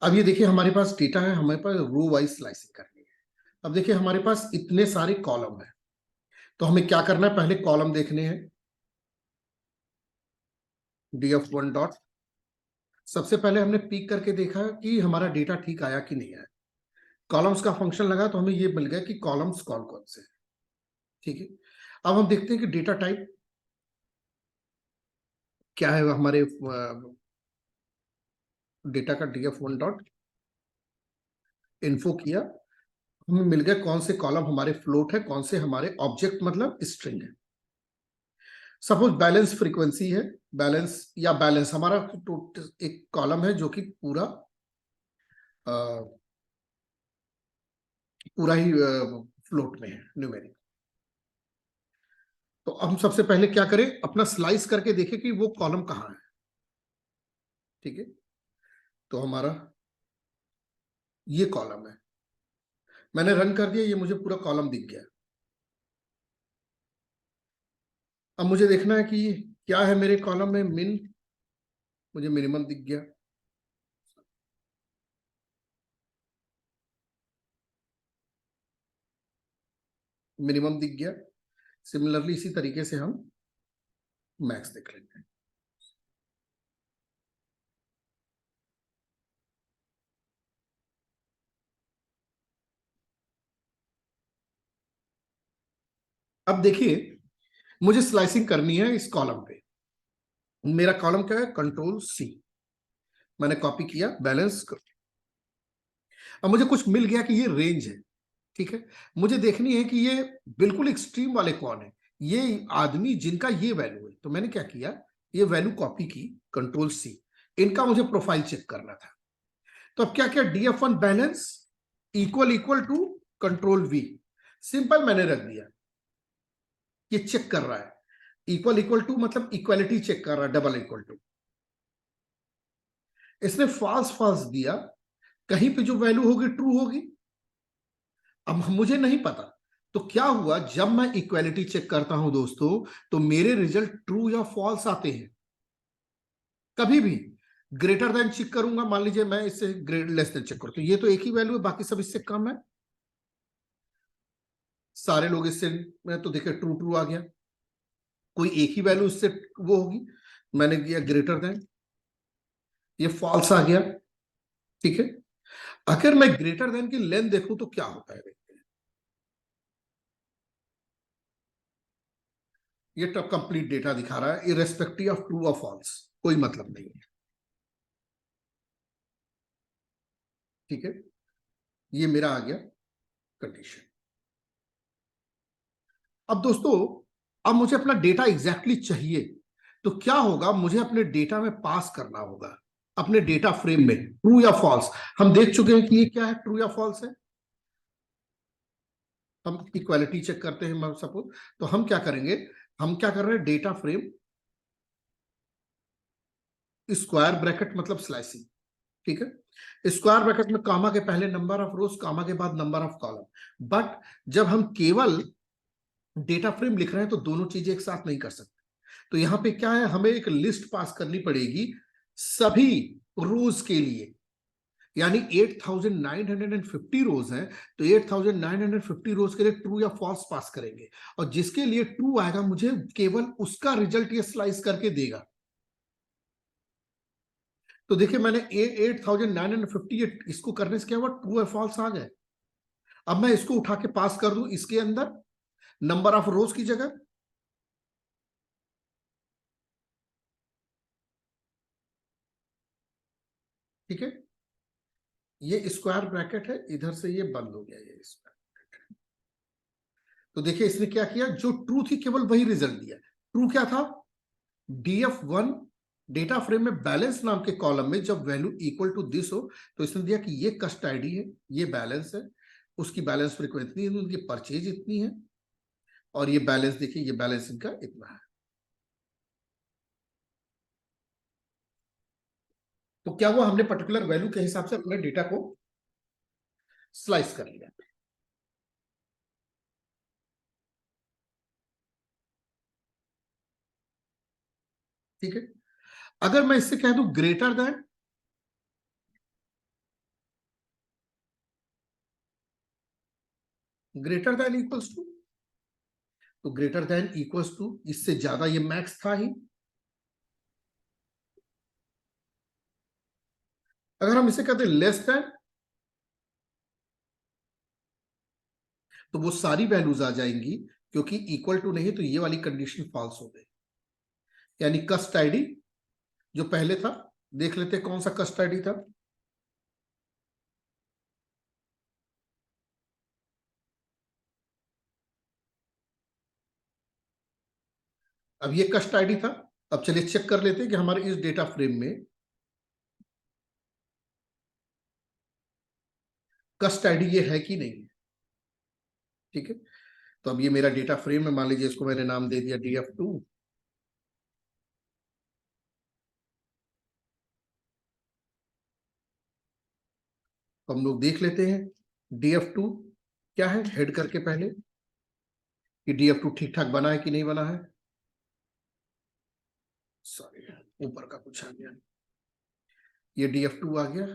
अब ये देखिए हमारे पास डेटा है, हमारे पास रो वाइज स्लाइसिंग करनी है। अब देखिए हमारे पास इतने सारे कॉलम है, तो हमें क्या करना है, पहले कॉलम देखने हैं। df1 डॉट, सबसे पहले हमने पिक करके देखा कि हमारा डेटा ठीक आया कि नहीं आया। कॉलम्स का फंक्शन लगा तो हमें ये मिल गया कि कॉलम्स कौन कौन से हैं। ठीक है, अब हम देखते हैं कि डेटा टाइप क्या है हमारे डेटा का। df1 डॉट इन्फो किया, हमें मिल गया कौन से कॉलम हमारे फ्लोट है, कौन से हमारे ऑब्जेक्ट मतलब स्ट्रिंग है। सपोज बैलेंस फ्रीक्वेंसी है, बैलेंस या बैलेंस हमारा एक कॉलम है जो कि पूरा पूरा ही फ्लोट में है, न्यूमेरिक। तो हम सबसे पहले क्या करें, अपना स्लाइस करके देखें कि वो कॉलम कहां है। ठीक है, तो हमारा ये कॉलम है, मैंने रन कर दिया, ये मुझे पूरा कॉलम दिख गया। अब मुझे देखना है कि क्या है मेरे कॉलम में। मुझे मिनिमम दिख गया, मिनिमम दिख गया। सिमिलरली इसी तरीके से हम मैक्स देख लेंगे। अब देखिए मुझे स्लाइसिंग करनी है इस कॉलम पे। मेरा कॉलम क्या है, कंट्रोल सी, मैंने कॉपी किया, बैलेंस कर। अब मुझे कुछ मिल गया कि ये रेंज है। ठीक है, मुझे देखनी है कि ये बिल्कुल एक्सट्रीम वाले कौन है, ये आदमी जिनका ये वैल्यू है। तो मैंने क्या किया, ये वैल्यू कॉपी की, कंट्रोल सी, इनका मुझे प्रोफाइल चेक करना था। तो अब क्या किया, df1 balance equal equal to control V, simple मैंने रख दिया। ये चेक कर रहा है, इक्वल इक्वल टू मतलब इक्वालिटी चेक कर रहा है, डबल इक्वल टू। इसने फॉल्स फॉल्स दिया, कहीं पे जो वैल्यू होगी ट्रू होगी। अब मुझे नहीं पता, तो क्या हुआ, जब मैं इक्वालिटी चेक करता हूं दोस्तों, तो मेरे रिजल्ट ट्रू या फॉल्स आते हैं। कभी भी ग्रेटर देन चेक करूंगा, मान लीजिए मैं इससे ग्रेट लेस देन चेक करूं, तो ये तो एक ही वैल्यू है, बाकी सब इससे कम है। सारे लोग इससे में तो देखे ट्रू ट्रू आ गया, कोई एक ही वैल्यू इससे वो होगी। मैंने किया ग्रेटर देन, ये फॉल्स आ गया। ठीक है, अगर मैं ग्रेटर देन की लेंथ देखूं तो क्या होता है, देखते हैं। ये तो कंप्लीट डेटा दिखा रहा है, इरेस्पेक्टिव ऑफ ट्रू और फॉल्स, कोई मतलब नहीं है। ठीक है, ये मेरा आ गया कंडीशन। अब दोस्तों, अब मुझे अपना डेटा एग्जैक्टली चाहिए, तो क्या होगा, मुझे अपने डेटा में पास करना होगा, अपने डेटा फ्रेम में ट्रू या फॉल्स। हम देख चुके हैं कि ये क्या है, ट्रू या फॉल्स है। हम इक्वालिटी चेक करते हैं सपोज, तो हम क्या करेंगे, हम क्या कर रहे हैं, डेटा फ्रेम स्क्वायर ब्रैकेट मतलब स्लाइसिंग। ठीक है, स्क्वायर ब्रैकेट में कामा के पहले नंबर ऑफ रोज, कामा के बाद नंबर ऑफ कॉलम। बट जब हम केवल डेटा फ्रेम लिख रहे हैं तो दोनों चीजें एक साथ नहीं कर सकते। तो यहां पे क्या है, हमें एक लिस्ट पास करनी पड़ेगी सभी रोज के लिए। यानी 8950 रोज हैं, तो 8950 रोज के लिए ट्रू या फॉल्स पास करेंगे, और जिसके लिए ट्रू आएगा मुझे केवल उसका रिजल्ट ये स्लाइस करके देगा। तो देखिए मैंने 8950 इसको करने से क्या हुआ, ट्रू या फॉल्स आ गए। अब मैं इसको उठा के पास कर दूं इसके अंदर नंबर ऑफ रोज की जगह। ठीक है, ये स्क्वायर ब्रैकेट है, इधर से ये बंद हो गया, ये स्क्वायर। तो देखिए इसने क्या किया, जो ट्रू थी केवल वही रिजल्ट दिया। ट्रू क्या था, df1 डेटा फ्रेम में बैलेंस नाम के कॉलम में जब वैल्यू इक्वल टू दिस हो, तो इसने दिया कि ये कस्ट आईडी है, ये बैलेंस है, उसकी बैलेंस फ्रीक्वेंसी, उनकी परचेज इतनी है, और ये बैलेंस देखिए, ये बैलेंस इनका इतना है। तो क्या हुआ, हमने पर्टिकुलर वैल्यू के हिसाब से अपने डेटा को स्लाइस कर लिया। ठीक है, अगर मैं इससे कह दूं greater than, greater than equals to, तो ग्रेटर देन इक्वल्स टू, इससे ज्यादा ये मैक्स था ही। अगर हम इसे कहते लेस देन, तो वो सारी वैल्यूज आ जाएंगी, क्योंकि इक्वल टू नहीं तो ये वाली कंडीशन फॉल्स हो गई। यानी कस्ट आईडी जो पहले था, देख लेते कौन सा कस्ट आईडी था। अब ये कस्ट आईडी था। अब चलिए चेक कर लेते हैं कि हमारे इस डेटा फ्रेम में कस्ट आईडी ये है कि नहीं। ठीक है, तो अब ये मेरा डेटा फ्रेम है, मान लीजिए इसको मैंने नाम दे दिया df2। तो हम लोग देख लेते हैं df2 क्या है, हेड करके पहले कि df2 ठीक ठाक बना है कि नहीं बना है। सॉरी, ऊपर का कुछ आ गया, ये df2 आ गया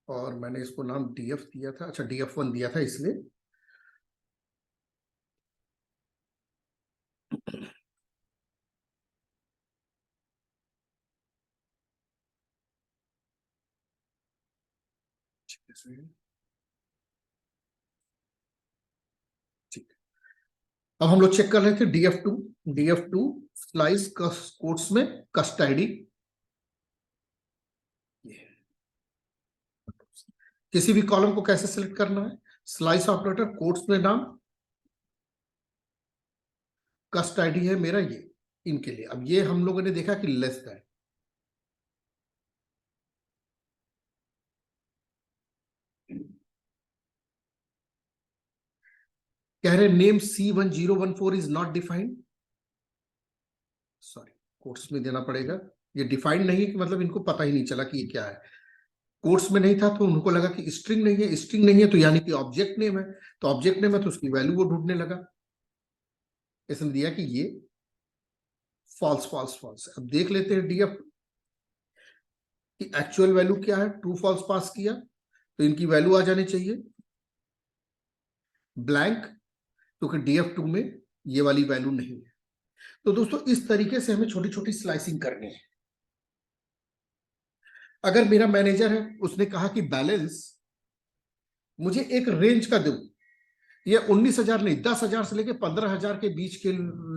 और मैंने इसको नाम df दिया था, अच्छा df1 दिया था इसलिए। ठीक, अब हम लोग चेक कर रहे थे df2 स्लाइस कोट्स में कस्ट आईडी। किसी भी कॉलम को कैसे सिलेक्ट करना है, स्लाइस ऑपरेटर, कोट्स में नाम, कस्ट आईडी है मेरा ये, इनके लिए। अब ये हम लोगों ने देखा कि लेस दैन, कह रहे name C1014 is not defined, sorry quotes में देना पड़ेगा। ये डिफाइंड नहीं है कि मतलब इनको पता ही नहीं चला कि ये क्या है। कोट्स में नहीं था तो उनको लगा कि स्ट्रिंग नहीं है, स्ट्रिंग नहीं है तो यानी कि ऑब्जेक्ट नेम है, तो ऑब्जेक्ट नेम है तो उसकी वैल्यू वो ढूंढने लगा। इसने दिया कि ये फॉल्स फॉल्स फॉल्स। अब देख लेते हैं डीएफ की एक्चुअल वैल्यू क्या है। ट्रू फॉल्स पास किया तो इनकी वैल्यू आ जानी चाहिए ब्लैंक, क्योंकि डीएफ2 में ये वाली वैल्यू नहीं है। तो दोस्तों इस तरीके से हमें छोटी छोटी स्लाइसिंग करनी है। अगर मेरा मैनेजर है, उसने कहा कि बैलेंस मुझे एक रेंज का दो, ये 19,000 नहीं 10,000 से लेके 15,000 के बीच के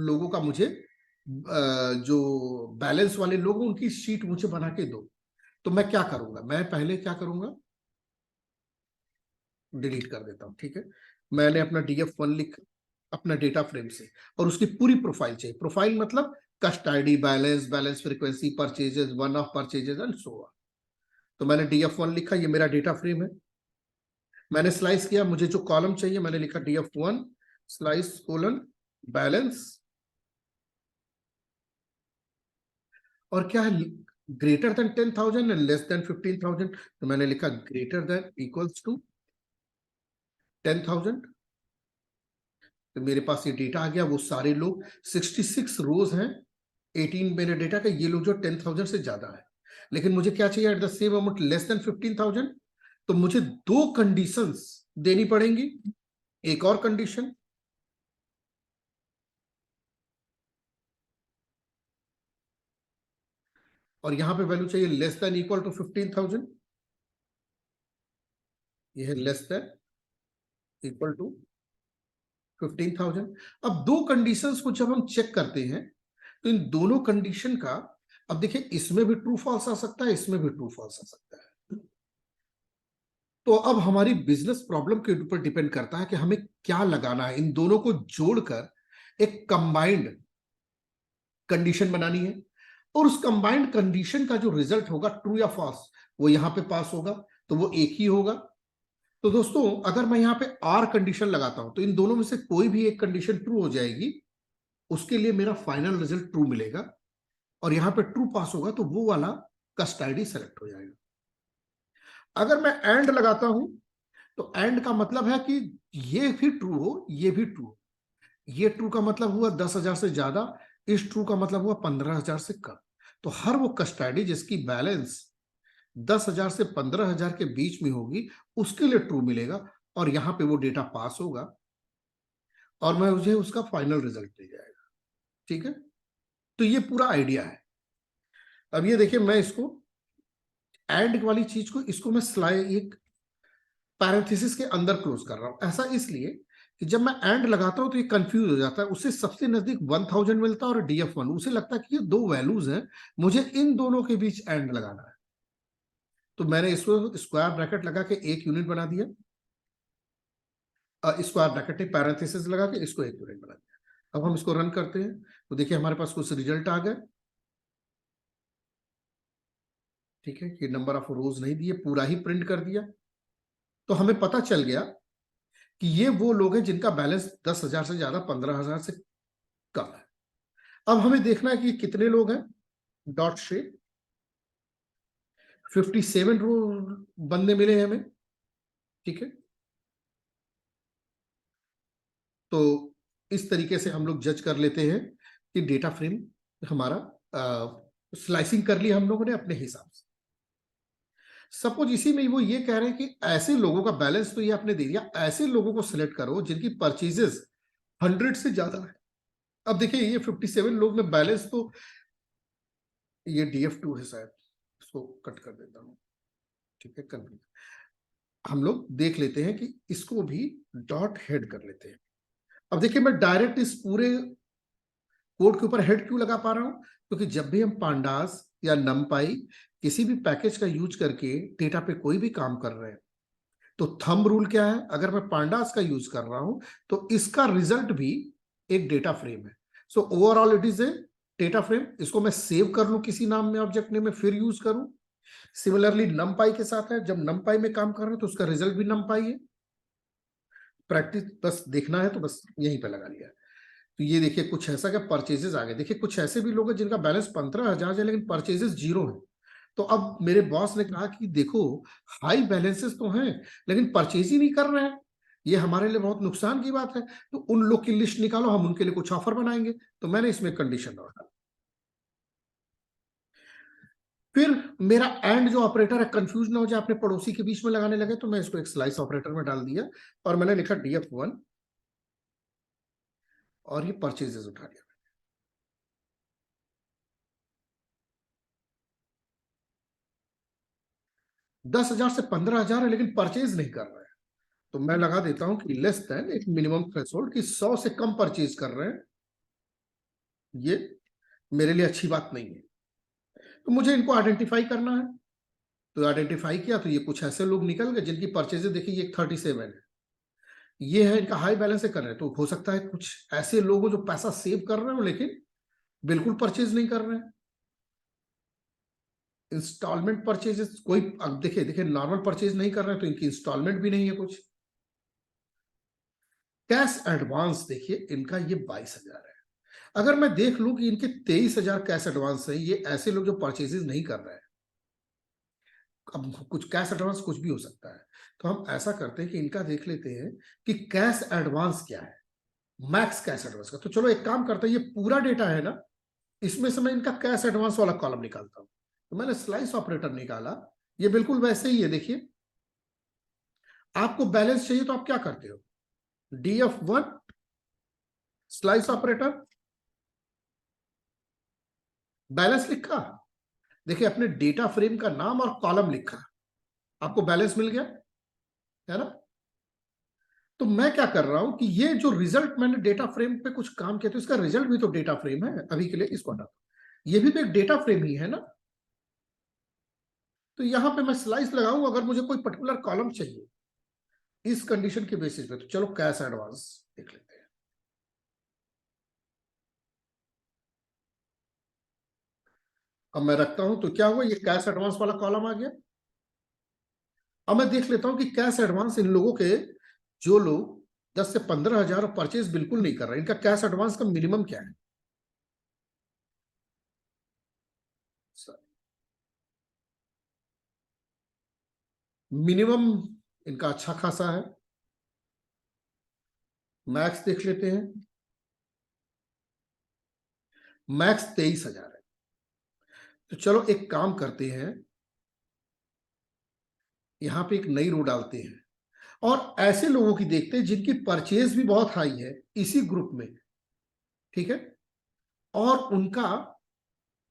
लोगों का मुझे जो बैलेंस वाले लोग उनकी शीट मुझे बना के दो। तो मैं क्या करूंगा, मैं पहले क्या करूंगा, डिलीट कर देता हूं। ठीक है, मैंने अपना df1 लिख अपना डेटा फ्रेम से, और उसकी पूरी प्रोफाइल चाहिए। प्रोफाइल मतलब कस्ट ID, balance, balance frequency, purchases, one of purchases and so on. तो मैंने df1 लिखा, ये मेरा डेटा फ्रेम है। मैंने स्लाइस किया, मुझे जो कॉलम चाहिए मैंने लिखा df1 स्लाइस कोलन बैलेंस, और क्या है greater than 10,000 and less than 15,000, तो मैंने लिखा ग्रेटर देन इक्वल्स टू 10,000। तो मेरे पास ये डेटा आ गया। वो सारे लोग 66 रोज हैं 18 मेरे डेटा का, ये लोग जो 10,000 से ज्यादा है। लेकिन मुझे क्या चाहिए at the same amount less than 15,000, तो मुझे दो कंडीशंस देनी पड़ेंगी। एक और कंडीशन, और यहां पे वैल्यू चाहिए लेस देन इक्वल टू 15,000, ये है लेस देन इक्वल टू 15,000। अब दो कंडीशंस को जब हम चेक करते हैं तो इन दोनों कंडीशन का, अब देखिए इसमें भी ट्रू फॉल्स आ सकता है, इसमें भी ट्रू फॉल्स आ सकता है। तो अब हमारी बिजनेस प्रॉब्लम के ऊपर डिपेंड करता है कि हमें क्या लगाना है। इन दोनों को जोड़कर एक कंबाइंड कंडीशन बनानी है, और उस कंबाइंड कंडीशन का जो रिजल्ट होगा ट्रू या फॉल्स, वो यहां पे पास होगा, तो वो एक ही होगा। तो दोस्तों अगर मैं यहाँ पे आर कंडीशन लगाता हूं तो इन दोनों में से कोई भी एक कंडीशन ट्रू हो जाएगी, उसके लिए मेरा फाइनल रिजल्ट ट्रू मिलेगा, और यहां पे ट्रू पास होगा तो वो वाला कस्ट आईडी सेलेक्ट हो जाएगा। अगर मैं एंड लगाता हूं तो एंड का मतलब है कि ये भी ट्रू हो, ये भी ट्रू हो। ये ट्रू का मतलब हुआ 10,000 से ज्यादा, इस ट्रू का मतलब हुआ 15,000 से कम। तो हर वो कस्ट आईडी जिसकी बैलेंस 10,000 से 15,000 के बीच में होगी उसके लिए ट्रू मिलेगा, और यहां पे वो डेटा पास होगा। और मैं मुझे उसका फाइनल रिजल्ट मिल जाएगा। ठीक है, तो ये पूरा आइडिया है। अब ये देखिए, मैं इसको एंड वाली चीज को, इसको मैं स्लाइड एक पैरेंथेसिस के अंदर क्लोज कर रहा हूं। ऐसा इसलिए कि जब मैं एंड लगाता हूं तो ये कंफ्यूज हो जाता है। उससे सबसे नजदीक 1000 मिलता है और DF1, उसे लगता है कि ये दो वैल्यूज हैं, मुझे इन दोनों के बीच एंड लगाना है। तो मैंने इसको स्क्वायर ब्रैकेट लगा के एक यूनिट बना दिया, स्क्वायर ब्रैकेट में पैरेंथेसिस लगा के इसको एक यूनिट बना दिया। अब हम इसको रन करते हैं तो देखिए हमारे पास कुछ रिजल्ट आ गए। ठीक है, ये नंबर ऑफ रोज नहीं दिए, पूरा ही प्रिंट कर दिया। तो हमें पता चल गया कि ये वो लोग हैं जिनका बैलेंस 10,000 से ज्यादा, 15,000 से कम है। अब हमें देखना है कि कितने लोग हैं। डॉट से 57 बंदे मिले हैं हमें। ठीक है, तो इस तरीके से हम लोग जज कर लेते हैं कि डेटा फ्रेम हमारा स्लाइसिंग कर लिया हम लोगों ने अपने हिसाब से। सपोज इसी में वो ये कह रहे हैं कि ऐसे लोगों का बैलेंस तो ये आपने दे दिया, ऐसे लोगों को सिलेक्ट करो जिनकी परचेजेस 100 से ज्यादा है। अब देखिए ये 57 लोग में बैलेंस तो, ये DF2 है शायद, इसको कट कर देता हूं। ठीक है, कंफ्यूज। हम लोग देख लेते हैं कि इसको भी डॉट हेड कर लेते हैं। अब देखिए मैं डायरेक्ट इस पूरे कोड के ऊपर हेड क्यों लगा पा रहा हूं, क्योंकि जब भी हम पांडास या नमपाई किसी भी पैकेज का यूज करके डेटा पे कोई भी काम कर रहे हैं तो थंब रूल क्या है, अगर मैं पांडास का यूज कर रहा हूं तो इसका रिजल्ट भी एक डेटा फ्रेम है। So overall it is a data frame. इसको मैं सेव कर लूं किसी नाम में, ऑब्जेक्ट नेम में, फिर यूज करूं। सिमिलरली नमपाई के साथ है, जब नमपाई में काम कर रहे हैं तो उसका रिजल्ट भी नमपाई है। प्रैक्टिस बस देखना है तो बस यहीं पे लगा लिया। तो ये देखिए कुछ ऐसा क्या परचेजेस आ गए। देखिए कुछ ऐसे भी लोग हैं जिनका बैलेंस 15,000 है लेकिन परचेजेस 0 है। तो अब मेरे बॉस ने कहा कि देखो हाई बैलेंसेस तो हैं लेकिन परचेज ही नहीं कर रहे हैं, ये हमारे लिए बहुत नुकसान की बात है। तो उन लोग की लिस्ट निकालो, हम उनके लिए कुछ ऑफर बनाएंगे। तो मैंने इसमें कंडीशन डाला। फिर मेरा एंड जो ऑपरेटर है कंफ्यूज ना हो जाए, अपने पड़ोसी के बीच में लगाने लगे, तो मैं इसको एक स्लाइस ऑपरेटर में डाल दिया और मैंने लिखा DF1 और ये परचेजेस उठा लिया। 10,000 से 15,000 है लेकिन परचेज नहीं कर रहे हैं, तो मैं लगा देता हूं कि लेस देन एक मिनिमम थ्रेशोल्ड कि 100 से कम परचेज कर रहे हैं, ये मेरे लिए अच्छी बात नहीं है। तो मुझे इनको आइडेंटिफाई करना है। तो आइडेंटिफाई किया तो ये कुछ ऐसे लोग निकल गए जिनकी परचेजेस देखिए ये 37 है, ये है इनका हाई बैलेंस से कर रहे हैं। तो हो सकता है कुछ ऐसे लोग हो जो पैसा सेव कर रहे हो लेकिन बिल्कुल परचेज नहीं कर रहे हैं। इंस्टॉलमेंट परचेजेस कोई, अब देखिए देखिए नॉर्मल परचेज नहीं कर रहे हैं तो इनकी इंस्टॉलमेंट भी नहीं है कुछ। कैश एडवांस देखिए इनका ये 22,000 है। अगर मैं देख लूं कि इनके 23,000 कैश एडवांस है, ये ऐसे लोग जो परचेजेस नहीं कर रहे हैं। अब कुछ कैश एडवांस कुछ भी हो सकता है, तो हम ऐसा करते हैं कि इनका देख लेते हैं कि कैश एडवांस क्या है, मैक्स कैश एडवांस का। तो चलो एक काम करते हैं, ये पूरा डेटा है ना, इसमें से मैं इनका कैश एडवांस वाला कॉलम निकालता हूं। तो मैंने स्लाइस ऑपरेटर निकाला, ये बिल्कुल वैसे ही है। देखिए आपको बैलेंस चाहिए तो आप क्या करते हो, DF1 स्लाइस ऑपरेटर, बैलेंस लिखा, देखिए अपने डेटा फ्रेम का नाम और कॉलम लिखा, आपको बैलेंस मिल गया है ना। तो मैं क्या कर रहा हूं कि ये जो रिजल्ट मैंने डेटा फ्रेम पे कुछ काम किया तो इसका रिजल्ट भी तो डेटा फ्रेम है, अभी के लिए इसको हटा, ये भी तो एक डेटा फ्रेम ही है ना। तो यहां पे मैं स्लाइस लगाऊं अगर मुझे कोई पर्टिकुलर कॉलम चाहिए इस कंडीशन के बेसिस पे। तो चलो कैश एडवांस देख लेते हैं। अब मैं रखता हूं तो क्या हुआ, ये कैश एडवांस वाला कॉलम आ गया। अब मैं देख लेता हूं कि कैश एडवांस इन लोगों के, जो लोग 10 से 15,000 परचेज बिल्कुल नहीं कर रहे, इनका कैश एडवांस का मिनिमम क्या है। मिनिमम इनका अच्छा खासा है, मैक्स देख लेते हैं। मैक्स 23,000 है। तो चलो एक काम करते हैं, यहां पे एक नई रो डालते हैं और ऐसे लोगों की देखते हैं जिनकी परचेज भी बहुत हाई है इसी ग्रुप में, ठीक है, और उनका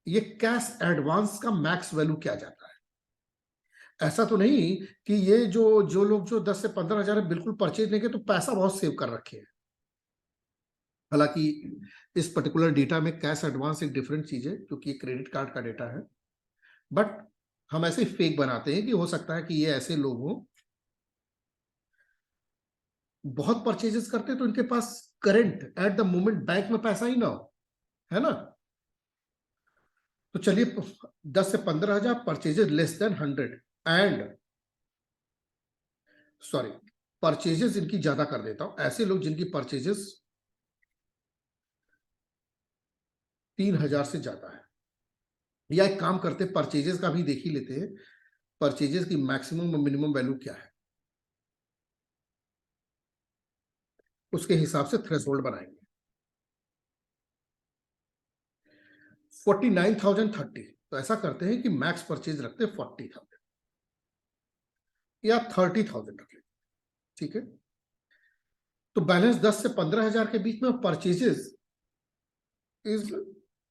ये कैश एडवांस का मैक्स वैल्यू क्या जाता है। ऐसा तो नहीं कि ये जो लोग जो 10 से 15 हजार बिल्कुल परचेज नहीं किए तो पैसा बहुत सेव कर रखे हैं। हालांकि इस पर्टिकुलर डेटा में कैश एडवांस एक डिफरेंट चीज है क्योंकि ये क्रेडिट कार्ड का डेटा है, बट हम ऐसे फेक बनाते हैं कि हो सकता है कि ये ऐसे लोग हों बहुत परचेजेस करते हैं तो इनके पास current at the moment bank में पैसा ही ना हो, है ना। तो चलिए 10 से 15 हजार purchases less than 100 and sorry purchases इनकी ज्यादा कर देता हूं, ऐसे लोग जिनकी परचेजेस 3,000 से ज्यादा है, या एक काम करते परचेजेस का भी देख ही लेते हैं, परचेजेस की मैक्सिमम और मिनिमम वैल्यू क्या है, उसके हिसाब से थ्रेशोल्ड बनाएंगे। 49,030, तो ऐसा करते हैं कि मैक्स परचेज रखते हैं 40,000 या 30,000 रख लेते, ठीक है। तो बैलेंस 10 से 15,000 के बीच में purchases is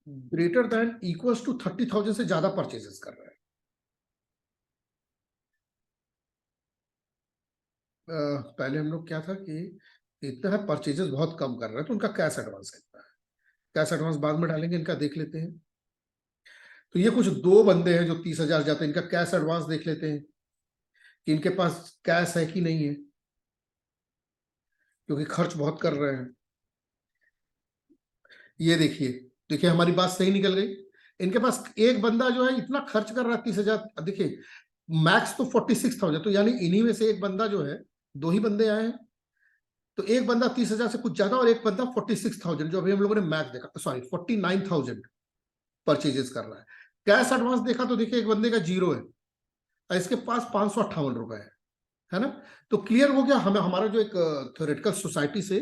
greater than equals to 30,000 से ज्यादा परचेजेस कर रहा है। पहले हम लोग क्या था कि इतना है परचेजेस बहुत कम कर रहे हैं तो उनका कैश एडवांस कितना है, कैश एडवांस बाद में डालेंगे, इनका देख लेते हैं। तो ये कुछ दो बंदे हैं जो 30,000 जाते हैं, इनका कैश एडवांस देख लेते हैं कि इनके पास कैश है कि नहीं है, क्योंकि खर्च बहुत कर रहे हैं। ये देखिए, देखिए हमारी बात सही निकल गई, इनके पास एक बंदा जो है इतना खर्च कर रहा है 30,000, देखिए मैक्स तो 46,000, तो यानी इन्हीं में से एक बंदा जो है, दो ही बंदे आए हैं, तो एक बंदा 30,000 से कुछ ज्यादा और एक बंदा 46,000 जो अभी हम लोगों ने मैक्स देखा, सॉरी 49,000 परचेजेस कर रहा है। कैश एडवांस देखा तो देखिए एक बंदे का जीरो है और इसके पास 558 रुपए है ना। तो क्लियर हो गया, हमें हमारा जो एक थ्योरेटिकल सोसाइटी से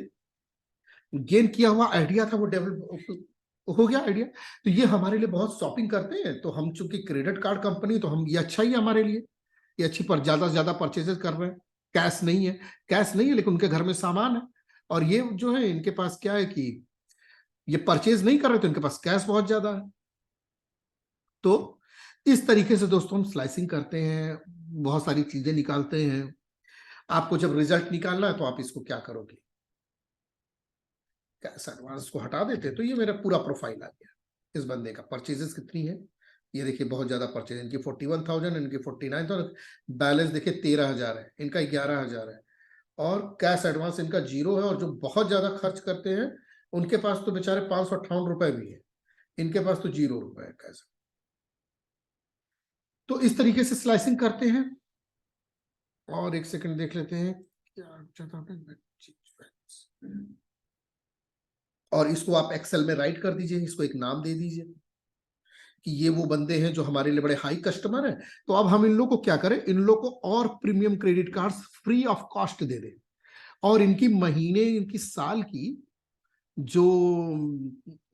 गेन किया हुआ आइडिया था वो डेवलप हो गया आइडिया। तो ये हमारे लिए बहुत शॉपिंग करते हैं, तो हम चूंकि क्रेडिट कार्ड कंपनी, तो हम ये अच्छा ही है हमारे लिए, ये अच्छी पर ज्यादा से ज्यादा परचेजेस कर रहे हैं। कैश नहीं है, कैश नहीं है लेकिन उनके घर में सामान है, और ये जो है इनके पास क्या है कि ये परचेज नहीं कर रहे तो इनके पास कैश बहुत ज्यादा है। तो इस तरीके से दोस्तों हम स्लाइसिंग करते हैं, बहुत सारी चीजें निकालते हैं। आपको जब रिजल्ट निकालना है तो आप इसको क्या करोगे, कैश एडवांस को हटा देते, तो ये मेरा पूरा प्रोफाइल आ गया। इस बंदे का परचेजेस कितनी है, ये देखिए बहुत ज्यादा परचेज, इनकी 41,000, इनकी 49,000, बैलेंस देखिए 13,000 है, इनका 11,000 है, और कैश एडवांस इनका जीरो है। और जो बहुत ज्यादा खर्च करते हैं उनके पास तो बेचारे 558 रुपए भी है, इनके पास तो 0 रुपए है कैश। तो इस तरीके से स्लाइसिंग करते हैं। और एक सेकंड देख लेते हैं क्या, और इसको आप एक्सेल में राइट कर दीजिए, इसको एक नाम दे दीजिए कि ये वो बंदे हैं जो हमारे लिए बड़े हाई कस्टमर हैं। तो अब हम इन लोग को क्या करें, इन लोग को और premium credit cards free of cost दे दें, और इनकी महीने, इनकी साल की जो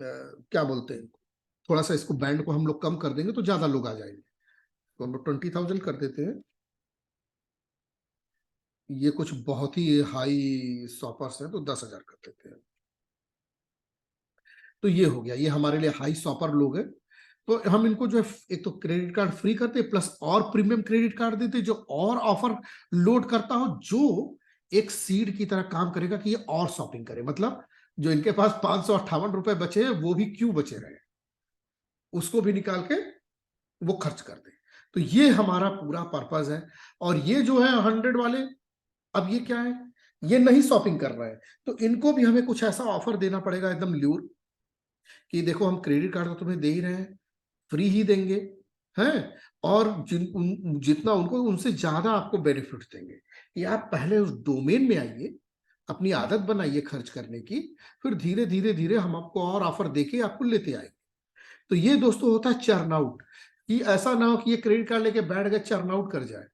क्या बोलते हैं, थोड़ा सा इसको बैंड को हम लोग कम कर देंगे तो ज्यादा लोग आ जाएंगे, तो हम लोग 20,000 कर देते हैं। ये कुछ बहुत ही हाई शॉपर्स हैं तो 10,000 कर देते हैं। तो ये हो गया, ये हमारे लिए हाई शॉपर लोग हैं, तो हम इनको जो है एक तो क्रेडिट कार्ड फ्री करते प्लस और प्रीमियम क्रेडिट कार्ड देते जो और ऑफर लोड करता हो, जो एक सीड की तरह काम करेगा कि ये और शॉपिंग करे। मतलब जो इनके पास 558 रुपए बचे हैं वो भी क्यों बचे रहे, उसको भी निकाल के वो खर्च कर दे। तो ये हमारा पूरा पर्पज है। और ये जो है 100 वाले, अब ये क्या है, ये नहीं शॉपिंग कर रहे हैं, तो इनको भी हमें कुछ ऐसा ऑफर देना पड़ेगा एकदम ल्यूर, कि देखो हम क्रेडिट कार्ड तो तुम्हें दे ही रहे हैं, फ्री ही देंगे हैं, और जितना उनको उनसे ज्यादा आपको बेनिफिट देंगे कि आप पहले उस डोमेन में आइए, अपनी आदत बनाइए खर्च करने की, फिर धीरे धीरे धीरे हम आपको और ऑफर देके आपको लेते आएंगे। तो ये दोस्तों होता है चर्न आउट, कि ऐसा ना हो कि ये क्रेडिट कार्ड लेके बैठ गए चर्न आउट कर जाए,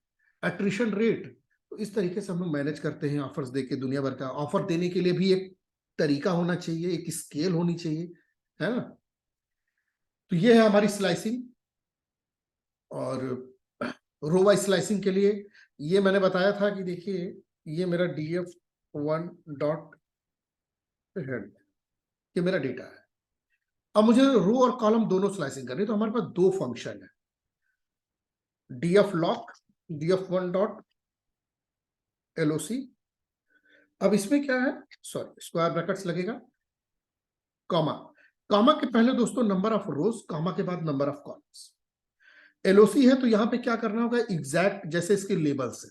एट्रिशन रेट। तो इस तरीके से हम लोग मैनेज करते हैं ऑफर्स देके। दुनिया भर का ऑफर देने के लिए भी एक तरीका होना चाहिए, एक स्केल होनी चाहिए, है ना। तो ये है हमारी स्लाइसिंग। और रो वाइज स्लाइसिंग के लिए ये मैंने बताया था कि देखिए ये मेरा df1 डॉट हेड, ये मेरा डेटा है। अब मुझे रो और कॉलम दोनों स्लाइसिंग करनी है, तो हमारे पास दो फंक्शन है, df lock, df1 dot LOC। अब इसमें क्या है, सॉरी स्क्वायर ब्रैकेट्स लगेगा, कॉमा, कॉमा के पहले दोस्तों नंबर ऑफ रोज, कॉमा के बाद नंबर ऑफ कॉलम्स। LOC है तो यहां पे क्या करना होगा, एग्जैक्ट जैसे इसके लेबल्स है,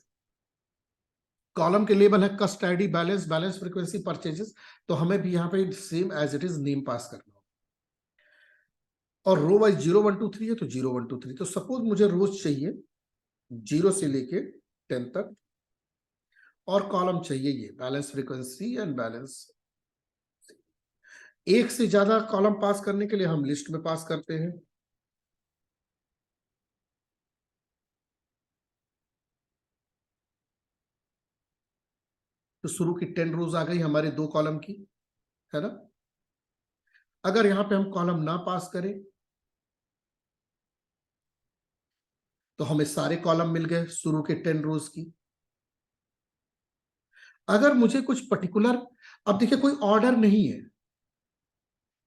कॉलम के लेबल है cust ID, balance, balance frequency, purchases, तो हमें भी यहाँ पे same as it is name pass करना होगा। और रो वाइज 0 1 2 3 है तो 0 1 2 3, तो सपोज मुझे रोज चाहिए 0 से लेके 10 तक, और कॉलम चाहिए ये बैलेंस फ्रीक्वेंसी एंड बैलेंस। एक से ज्यादा कॉलम पास करने के लिए हम लिस्ट में पास करते हैं, तो शुरू की 10 रोज आ गई हमारे दो कॉलम की, है ना। अगर यहां पे हम कॉलम ना पास करें तो हमें सारे कॉलम मिल गए शुरू के 10 रोज की। अगर मुझे कुछ पर्टिकुलर, अब देखिए कोई ऑर्डर नहीं है,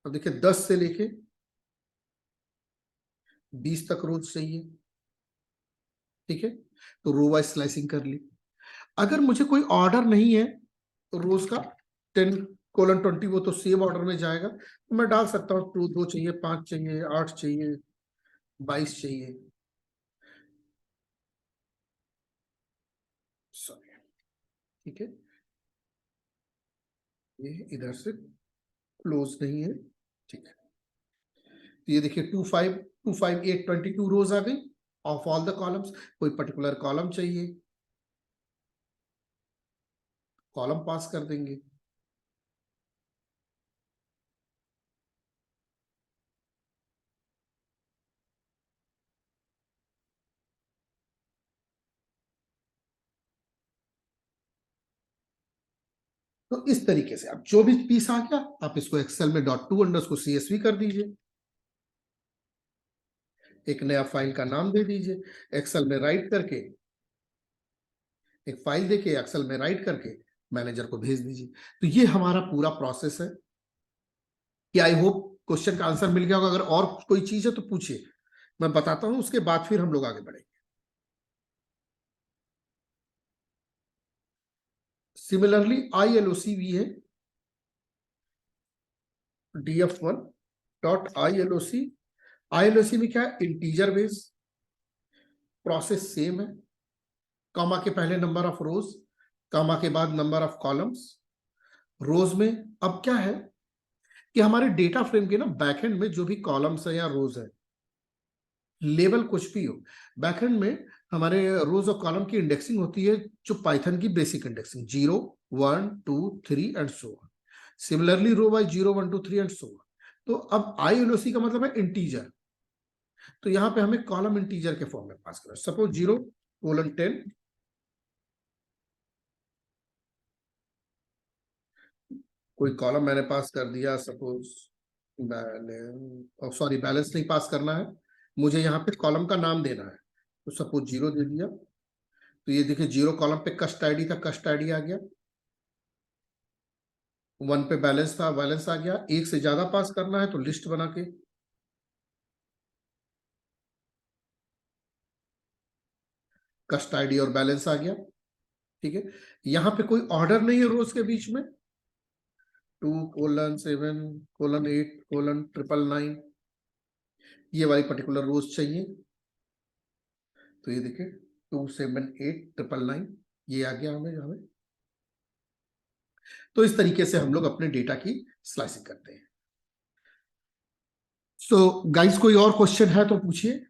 अब देखिए 10 से लेके 20 तक रोज चाहिए, ठीक है, तो रो वाइज स्लाइसिंग कर ली। अगर मुझे कोई ऑर्डर नहीं है तो रोज का 10:20 वो तो सेम ऑर्डर में जाएगा, तो मैं डाल सकता हूँ 2 2 चाहिए, 5 चाहिए, 8 चाहिए, 22 चाहिए, सॉरी, ठीक है, ये इधर से क्लोज नहीं है, ठीक है। तो ये देखिए 2 5 8 22 रोज आ गई ऑफ ऑल द कॉलम्स। कोई पर्टिकुलर कॉलम चाहिए, कॉलम पास कर देंगे। तो इस तरीके से अब जो भी पीस आ गया आप इसको एक्सेल में .to_CSV कर दीजिए, एक नया फाइल का नाम दे दीजिए, एक्सेल में राइट करके, एक फाइल देके एक्सेल में राइट करके मैनेजर को भेज दीजिए। तो ये हमारा पूरा प्रोसेस है कि आई होप क्वेश्चन का आंसर मिल गया होगा। अगर और कोई चीज है तो पूछिए, मैं बताता हूं, उसके बाद फिर हम लोग आगे बढ़ेंगे। सिमिलरली ILOC भी है, df1 डॉट ILOC। ILOC में क्या है, इंटीजर बेस, प्रोसेस सेम है, कॉमा के पहले नंबर ऑफ रोज, कॉमा के बाद नंबर ऑफ कॉलम्स। रोज में अब क्या है कि हमारे डेटा फ्रेम के ना बैकएंड में जो भी कॉलम्स है या रोज है, लेवल कुछ भी हो, बैकएंड में हमारे रोज और कॉलम की इंडेक्सिंग होती है, जो पाइथन की basic indexing 0 1 2 3 and so on. Similarly row wise 0 1 2 3 and so on. तो अब ILOC का मतलब है इंटीजर, तो यहां पे हमें कॉलम इंटीजर के फॉर्म में पास करना, सपोज 0:10, कोई कॉलम मैंने पास कर दिया, सपोज बैलेंस, सॉरी बैलेंस नहीं पास करना है, मुझे यहाँ पे कॉलम का नाम देना है, तो सपोज 0 दे दिया। तो ये देखिए 0 कॉलम पे कस्ट आईडी था, कस्ट आईडी आ गया, 1 पे बैलेंस था, बैलेंस आ गया। एक से ज्यादा पास करना है तो लिस्ट बना के, कस्ट आईडी और बैलेंस आ गया, ठीक है। यहाँ पे कोई ऑर्डर नहीं है रोज के बीच में, 2:7:8:999 ये वाली पर्टिकुलर रोज चाहिए, तो ये देखिए 2:7:8:999 ये आ गया हमें हमें। तो इस तरीके से हम लोग अपने डेटा की स्लाइसिंग करते हैं। सो गाइस कोई और क्वेश्चन है तो पूछिए।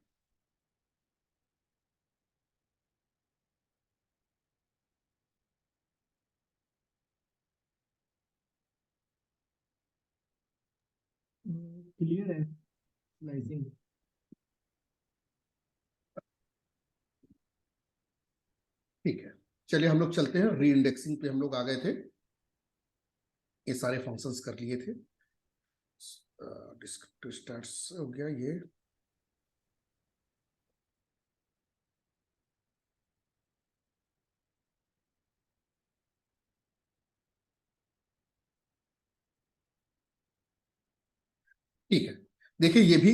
क्लियर है स्लाइसिंग। ठीक है, चलिए हम लोग चलते हैं री इंडेक्सिंग पे, हम लोग आ गए थे, ये सारे फंक्शंस कर लिए थे, डिस्क्रिप्टिव स्टैट्स हो गया ये। ठीक है, देखिए ये भी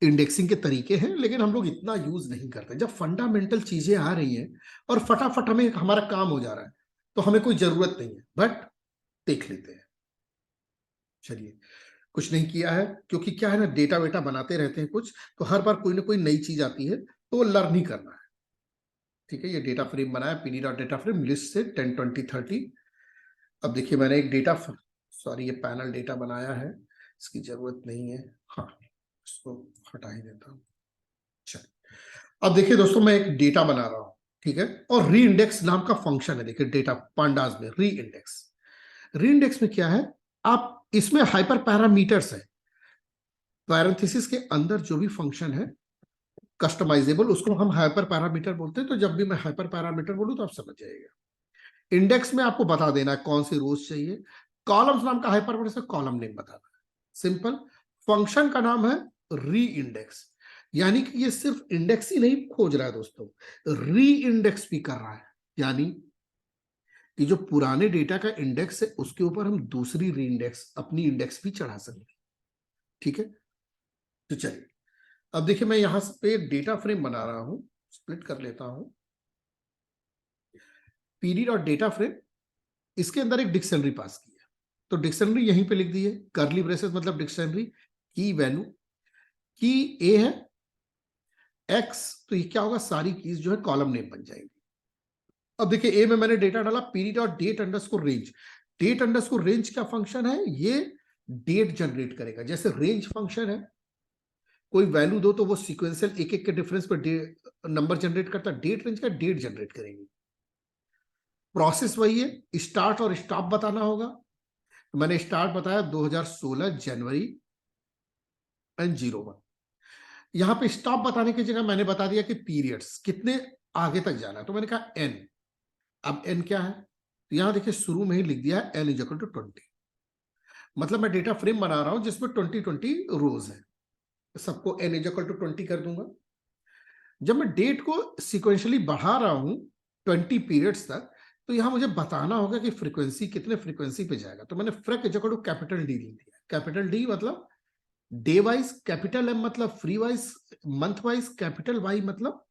इंडेक्सिंग के तरीके हैं, लेकिन हम लोग इतना यूज नहीं करते। जब फंडामेंटल चीजें आ रही हैं और फटाफट हमें हमारा काम हो जा रहा है तो हमें कोई जरूरत नहीं है, बट देख लेते हैं। चलिए, कुछ नहीं किया है, क्योंकि क्या है ना, डेटा वेटा बनाते रहते हैं कुछ, तो हर बार कोई ना कोई नई चीज आती है तो वो लर्न ही करना है। ठीक है, ये डेटा फ्रेम बनाया, PD dot data frame list से 10 20 30। अब देखिए मैंने एक डेटा, सॉरी ये पैनल डेटा बनाया है, इसकी जरूरत नहीं है, हाँ इसको हटा ही देता हूँ। चलिए, अब देखिए दोस्तों मैं एक डेटा बना रहा हूँ, ठीक है, और री इंडेक्स नाम का फंक्शन है। देखिए डेटा पांडास में री इंडेक्स, री इंडेक्स में क्या है, आप इसमें हाइपर पैरामीटर्स है, पैरेंथेसिस के अंदर जो भी फंक्शन है कस्टमाइजेबल, उसको हम हाइपर पैरामीटर बोलते हैं। तो जब भी मैं हाइपर पैरामीटर बोलूं तो आप समझ जाइएगा। इंडेक्स में आपको बता देना है कौन सी रोज चाहिए, कॉलम्स नाम का हाइपर से कॉलम नेम बताना है, सिंपल। फंक्शन का नाम है री इंडेक्स, यानी कि ये सिर्फ इंडेक्स ही नहीं खोज रहा है दोस्तों, री इंडेक्स भी कर रहा है, यानी कि जो पुराने डेटा का इंडेक्स है उसके ऊपर हम दूसरी री इंडेक्स, अपनी इंडेक्स भी चढ़ा सकते हैं। ठीक है, तो चलिए अब देखिए मैं यहां पे डेटा फ्रेम बना रहा हूं, स्प्लिट कर लेता हूं, पीडी डॉट डेटा फ्रेम, इसके अंदर एक डिक्शनरी पास किया, तो डिक्शनरी यहीं पे लिख दी है, कर्ली ब्रेसेस मतलब डिक्शनरी की वैल्यू, की ए है एक्स, तो ये क्या होगा, सारी कीज जो है कॉलम नेम बन जाएंगी। अब देखिए ए में मैंने डेटा डाला PD dot date underscore range, date underscore range क्या फंक्शन है, ये डेट जनरेट करेगा। जैसे रेंज फंक्शन है, कोई वैल्यू दो तो वो सीक्वेंशियल एक एक के डिफरेंस पर नंबर जनरेट करता है, डेट रेंज का डेट जनरेट करेंगे। प्रोसेस वही है, स्टार्ट और स्टॉप बताना होगा, तो मैंने स्टार्ट बताया 2016 जनवरी एंड 01। यहां पे स्टॉप बताने की जगह मैंने बता दिया कि पीरियड्स कितने आगे तक जाना है, तो मैंने कहा एन। अब एन क्या है, तो यहां देखिए शुरू में ही लिख दिया है एन इज इक्वल टू 20, मतलब मैं डेटा फ्रेम बना रहा हूं जिसमें 20 रोज है, सबको एन इज इक्वल टू 20 कर दूंगा। जब मैं डेट को सिक्वेंशियली बढ़ा रहा हूं 20 पीरियड्स तक, तो यहां मुझे बताना होगा कि फ्रीक्वेंसी कितने फ्रीक्वेंसी पे जाएगा, तो मैंने freq is equal to capital D लिख दिया। कैपिटल डी मतलब डे वाइज, कैपिटल एम मतलब free wise, month wise, capital Y मतलब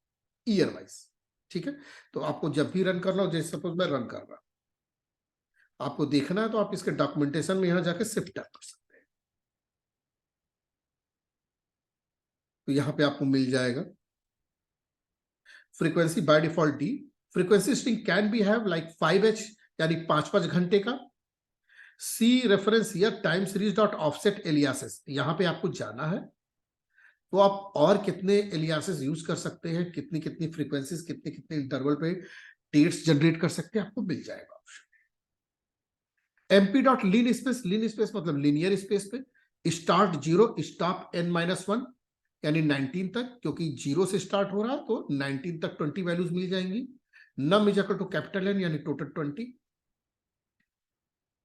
ईयर वाइज। ठीक है, तो आपको जब भी रन करना हो, जैसे सपोज मैं रन कर रहा, आपको देखना है तो आप इसके डॉक्यूमेंटेशन में यहां जाके शिफ्ट टैप कर सकते हैं, तो यहां पे आपको मिल जाएगा frequency by default D, frequency string can be have like 5h यानी 5 घंटे का, see reference year time series dot offset aliases, यहां पे आपको जाना है तो आप और कितने एलियासेस यूज कर सकते हैं, कितनी कितनी फ्रीक्वेंसीज, कितने कितने इंटरवल पे डेट्स जनरेट कर सकते हैं, आपको मिल जाएगा ऑप्शन। एमपी डॉट लीन स्पेस, लीन स्पेस मतलब लीनियर स्पेस पे, स्टार्ट 0 स्टॉप n-1 यानी 19 तक, क्योंकि 0 से स्टार्ट हो रहा है तो 19 तक 20 वैल्यूज मिल जाएंगी। Num is equal to capital N यानी टोटल 20।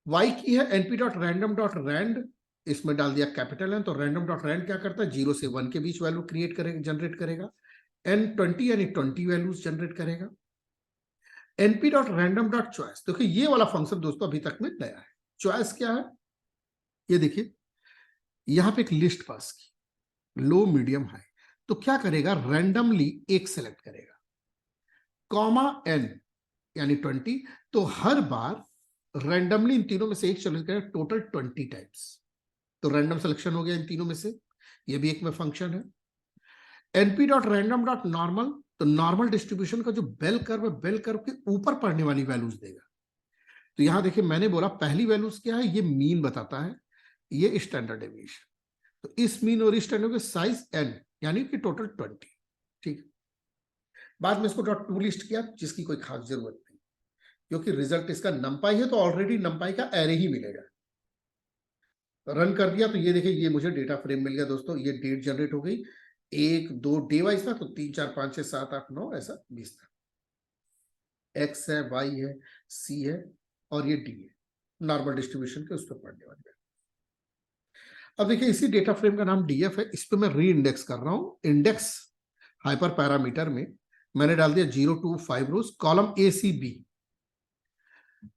वाई की है NP dot random dot rand, इसमें डाल दिया कैपिटल एन, तो रैंडम डॉट रैंड क्या करता है, 0 से 1 के बीच वैल्यू क्रिएट करेगा, जनरेट करेगा। n20 यानी 20 वैल्यूज जनरेट करेगा। np dot random dot choice, देखिए ये वाला फंक्शन दोस्तों अभी तक में नया है। चॉइस क्या है, ये देखिए यहां पे एक लिस्ट पास की, लो मीडियम हाई, तो क्या करेगा, रैंडमली एक सेलेक्ट करेगा, कॉमा n यानी 20, तो हर बार रैंडमली इन तीनों में से एक सेलेक्ट करेगा, टोटल 20 टाइम्स, तो रैंडम सिलेक्शन हो गया इन तीनों में से, ये भी एक में फंक्शन है। np dot random dot normal, तो नॉर्मल डिस्ट्रीब्यूशन का जो बेल कर्व है, बेल कर्व के ऊपर पड़ने वाली वैल्यूज देगा। तो यहां देखिए मैंने बोला पहली वैल्यूज क्या है, ये मीन बताता है, ये स्टैंडर्ड डेविएशन, तो इस मीन और स्टैंडर्ड के साइज n यानी कि टोटल 20। ठीक, बाद में इसको डॉट टू लिस्ट किया, जिसकी कोई खास जरूरत नहीं, क्योंकि रिजल्ट इसका नंपाई है तो ऑलरेडी नंपाई का एरे ही मिलेगा। रन कर दिया तो ये देखिए ये मुझे डेटा फ्रेम मिल गया दोस्तों, ये डेट जनरेट हो गई, 1 2 डे वाइज था, तो 3 4 5 6 7 8 9 ऐसा 20 था, एक्स है, वाई है, सी है और ये डी है, नॉर्मल डिस्ट्रीब्यूशन के उस पर पढ़ने वाले। अब देखिए इसी डेटा फ्रेम का नाम डीएफ है, इस पे मैं री इंडेक्स कर रहा हूं। इंडेक्स हाइपर पैरामीटर में मैंने डाल दिया 0 to 5 rows, column A C B.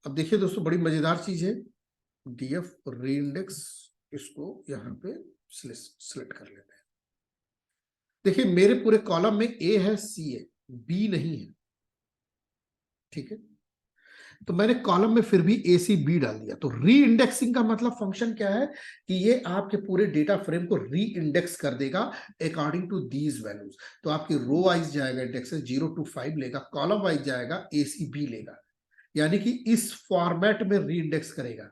अब देखिए दोस्तों बड़ी मजेदार चीज है, डीएफ री इंडेक्स, इसको यहाँ पे सिलेक्ट कर लेते हैं। देखिए मेरे पूरे कॉलम में ए है, सी है, बी नहीं है, ठीक है। तो मैंने कॉलम में फिर भी ए सी बी डाल दिया। तो री इंडेक्सिंग का मतलब फंक्शन क्या है कि ये आपके पूरे डेटा फ्रेम को री इंडेक्स कर देगा अकॉर्डिंग टू दीज वैल्यूज। तो आपकी रो वाइज जाएगा, इंडेक्स 0 to 5 लेगा, कॉलम वाइज जाएगा ए सी बी लेगा, यानी कि इस फॉर्मेट में री इंडेक्स करेगा।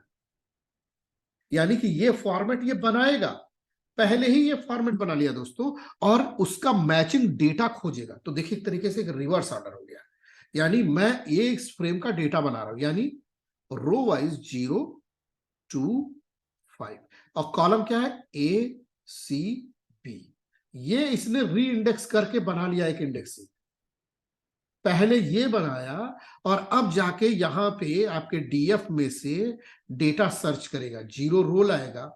यानी कि ये फॉर्मेट ये बनाएगा, पहले ही ये फॉर्मेट बना लिया दोस्तों, और उसका मैचिंग डेटा खोजेगा। तो देखिए एक तरीके से एक रिवर्स ऑर्डर हो गया, यानी मैं ये इस फ्रेम का डेटा बना रहा हूं, यानी रो वाइज 0 to 5, और कॉलम क्या है, ए सी बी। ये इसने री इंडेक्स करके बना लिया एक इंडेक्सिंग, पहले ये बनाया और अब जाके यहां पे आपके डीएफ में से डेटा सर्च करेगा। 0 रो लाएगा,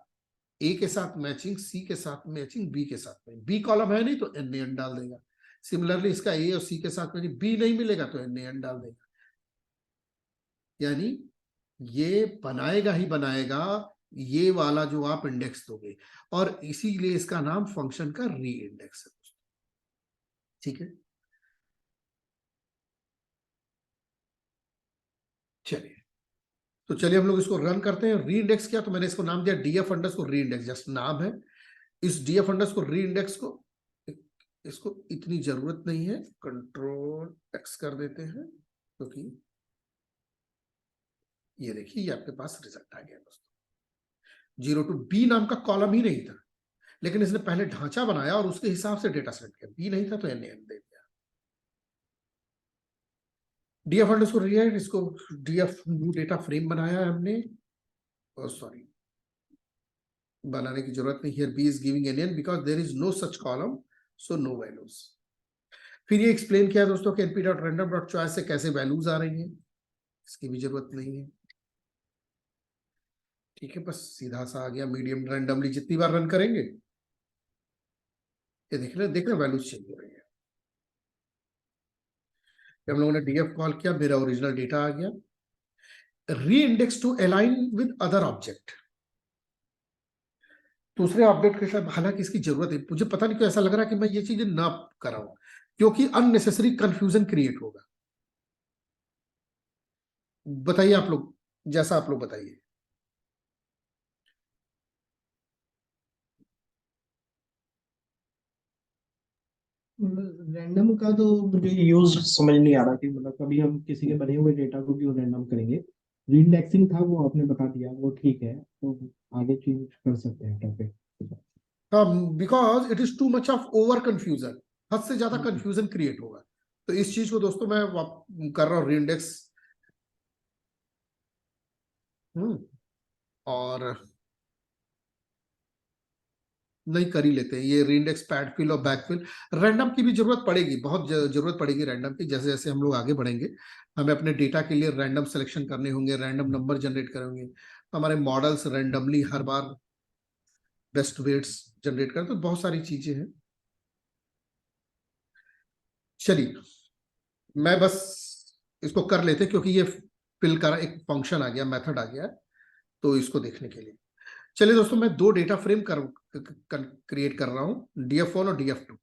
ए के साथ मैचिंग, सी के साथ मैचिंग, बी के साथ मैचिंग। बी कॉलम है नहीं तो एन डाल देगा। सिमिलरली इसका ए और सी के साथ मैचिंग, बी नहीं मिलेगा तो एन डाल देगा। यानी ये बनाएगा ही बनाएगा ये वाला जो आप इंडेक्स दोगे, और इसीलिए इसका नाम फंक्शन का री इंडेक्स है, ठीक है। चलिए तो चलिए हम लोग इसको रन करते हैं। री इंडेक्स किया तो मैंने इसको नाम दिया डीएफ अंडरस्कोर री इंडेक्स, जस्ट नाम है। इस डीएफ अंडरस्कोर री इंडेक्स को, इसको इतनी जरूरत नहीं है, कंट्रोल एक्स कर देते हैं, क्योंकि ये देखिए ये आपके पास रिजल्ट आ गया दोस्तों। 0 to बी नाम का कॉलम ही नहीं था, लेकिन इसने पहले ढांचा बनाया और उसके हिसाब से डेटा सेलेक्ट किया। बी नहीं था तो एन दे दिया। डीएफ अंडरस्कोर री, इसको डीएफ न्यू डेटा फ्रेम बनाया है हमने, और सॉरी बनाने की जरूरत नहीं। Here B is giving N because there is no such column, so no values. फिर ये एक्सप्लेन किया दोस्तों कि np.random.choice से कैसे वैल्यूज आ रही हैं, इसकी भी जरूरत नहीं है, ठीक है। बस सीधा सा आ गया मीडियम रैंडमली, जितनी बार रन करेंगे ये देख रहे वैल्यूज चेंज हो रही है। हम लोगों ने डीएफ कॉल किया, मेरा ओरिजिनल डेटा आ गया। Re index to align with other object, दूसरे ऑब्जेक्ट के साथ, हालांकि इसकी जरूरत है, मुझे पता नहीं क्यों ऐसा लग रहा है कि मैं ये चीजें ना कराऊं, क्योंकि अननेसेसरी कंफ्यूजन क्रिएट होगा। बताइए आप लोग, जैसा आप लोग बताइए। रैंडम का तो मुझे यूज समझ नहीं आ रहा कि मतलब कभी हम किसी के बने हुए डेटा को क्यों रैंडम करेंगे। रीइंडेक्सिंग था वो आपने बता दिया, वो ठीक है, तो आगे चेंज कर सकते हैं topic. Because it is too much of over confusion, हद से ज्यादा कंफ्यूजन क्रिएट होगा। तो इस चीज को दोस्तों मैं कर रहा हूँ रीइंडेक्स, और नहीं कर ही लेते हैं ये रीइंडेक्स, पैड फिल और बैक फिल। रैंडम की भी जरूरत पड़ेगी, बहुत जरूरत पड़ेगी रैंडम की। जैसे जैसे हम लोग आगे बढ़ेंगे हमें अपने डेटा के लिए रैंडम सिलेक्शन करने होंगे, रैंडम नंबर जनरेट करेंगे, हमारे मॉडल्स रैंडमली हर बार बेस्ट वेट्स जनरेट करें, तो बहुत सारी चीजें हैं। चलिए मैं बस इसको कर लेते क्योंकि ये फिल का एक फंक्शन आ गया, मेथड आ गया, तो इसको देखने के लिए चलिए दोस्तों मैं 2 डेटा फ्रेम क्रिएट कर रहा हूं, df1 और df2।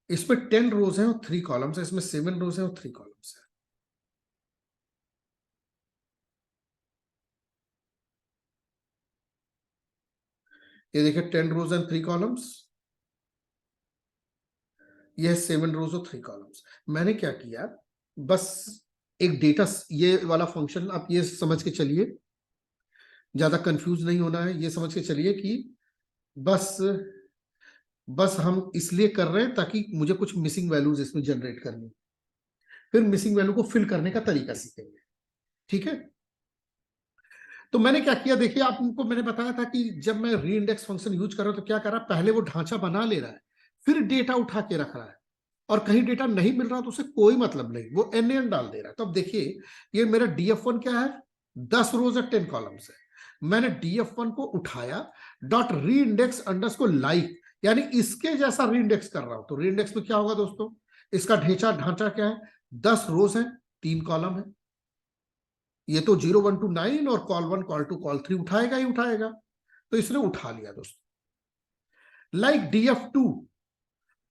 इसमें 10 रोज हैं और 3 कॉलम्स है, इसमें 7 रोज हैं और 3 कॉलम्स है। ये देखिए 10 रोज एंड 3 कॉलम्स, ये है 7 रोज और 3 कॉलम्स। मैंने क्या किया, बस एक डेटा, ये वाला फंक्शन आप ये समझ के चलिए, ज्यादा कंफ्यूज नहीं होना है, ये समझ के चलिए कि बस बस हम इसलिए कर रहे हैं ताकि मुझे कुछ मिसिंग वैल्यूज इसमें जनरेट करनी, फिर मिसिंग वैल्यू को फिल करने का तरीका सीखेंगे, ठीक है। तो मैंने क्या किया, देखिए आपको मैंने बताया था कि जब मैं री इंडेक्स फंक्शन यूज कर रहा हूं तो क्या कर रहा है, पहले वो ढांचा बना ले रहा है, फिर डेटा उठा के रख रहा है, और कहीं डेटा नहीं मिल रहा तो उसे कोई मतलब नहीं, वो एन डाल दे रहा है। तो अब देखिए ये मेरा डीएफ1 क्या है, 10 रोज और 10 कॉलम्स है। मैंने डीएफ1 को उठाया, डॉट री इंडेक्स अंडरस्कोर लाइक, यानी इसके जैसा री इंडेक्स कर रहा हूं। तो री इंडेक्स में क्या होगा दोस्तों, इसका ढांचा क्या है, 10 रोज है, 3 कॉलम है, ये तो 0 1 to 9 और कॉल 1 कॉल 2 कॉल 3 उठाएगा ही उठाएगा, तो इसने उठा लिया दोस्तों। लाइक DF2,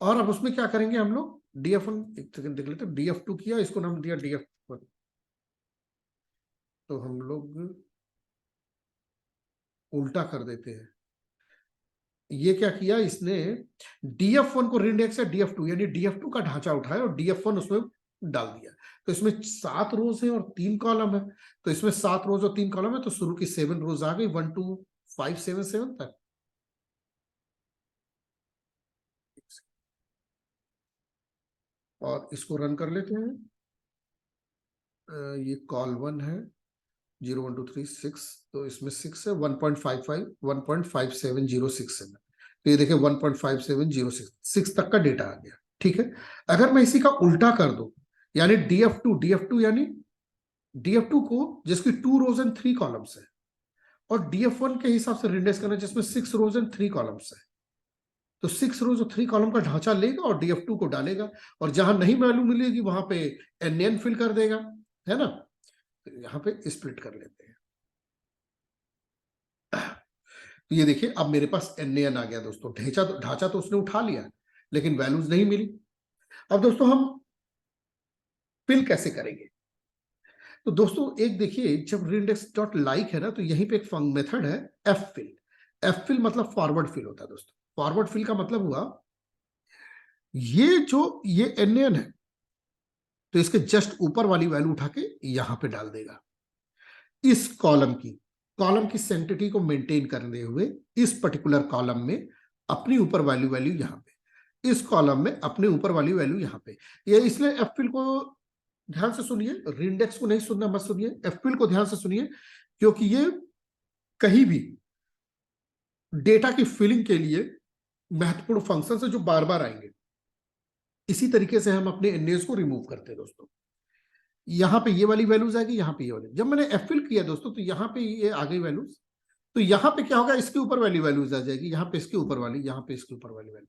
और अब उसमें क्या करेंगे हम लोग, DF1 एक सेकंड देख लेते हैं, DF2 किया, इसको नाम दिया DF1, तो हम लोग उल्टा कर देते हैं। ये क्या किया इसने, DF1 को रिंडेक्स है DF2, यानी DF2 का ढांचा उठाया और DF1 उसमें डाल दिया। तो इसमें 7 रोज है और 3 कॉलम है, तो इसमें 7 रोज और 3 कॉलम है, तो शुरू की 7 रोज आ गई 1 2 5 7 7 तक। और इसको रन कर लेते हैं। ये कॉल 1 है 0 1 2 3 6, तो इसमें 6 है 1.55 1.5706 तो ये देखिए 1.5706 तक का डेटा आ गया। ठीक है, अगर मैं इसी का उल्टा कर दूं, यानी DF2 यानी DF2 को जिसकी 2 रोज एंड 3 कॉलम्स है, और DF1 के हिसाब से रिंडेक्स करना जिसमें 6 रोज एंड 3 कॉलम्स है, तो 6 रोज और 3 कॉलम का ढांचा लेगा और DF2 को डालेगा, और जहां नहीं वैल्यू मिलेगी वहां पे NN फिल कर देगा, है ना। तो यहां पे स्प्लिट कर लेते हैं। तो ये देखिए अब मेरे पास NAN आ गया दोस्तों। ढांचा तो उसने उठा लिया, लेकिन वैल्यूज नहीं मिली। अब दोस्तों हम फिल कैसे करेंगे, तो दोस्तों एक देखिए, जब reindex.like है ना, तो यहीं पे एक मेथड है ffill। ffill मतलब फॉरवर्ड फिल होता है दोस्तों। फॉरवर्ड फिल का मतलब हुआ, ये NAN है, तो इसके जस्ट ऊपर वाली वैल्यू उठा के यहां पे डाल देगा। इस कॉलम की सेंटिटी को मेंटेन करते हुए इस पर्टिकुलर कॉलम में अपनी ऊपर वैल्यू यहां पे, इस कॉलम में अपने ऊपर वाली वैल्यू यहां पे। ये इसलिए ffill को ध्यान से सुनिए, रिंडेक्स को नहीं सुनना, मत सुनिए, ffill को ध्यान से सुनिए, क्योंकि ये कहीं भी डेटा की फिलिंग के लिए महत्वपूर्ण फंक्शन है जो बार बार आएंगे। इसी तरीके से हम अपने NAs को रिमूव करते हैं दोस्तों। यहां पे ये वाली वैल्यूज आएगी, यहां पे ये वाली। जब मैंने ffill किया दोस्तों, तो यहां पे ये आ गई वैल्यूज, तो यहां पे क्या होगा, इसके ऊपर वाली वैल्यूज आ जाएगी, यहां पे इसके ऊपर वाली, यहां पे इसके ऊपर वाली वैल्यू।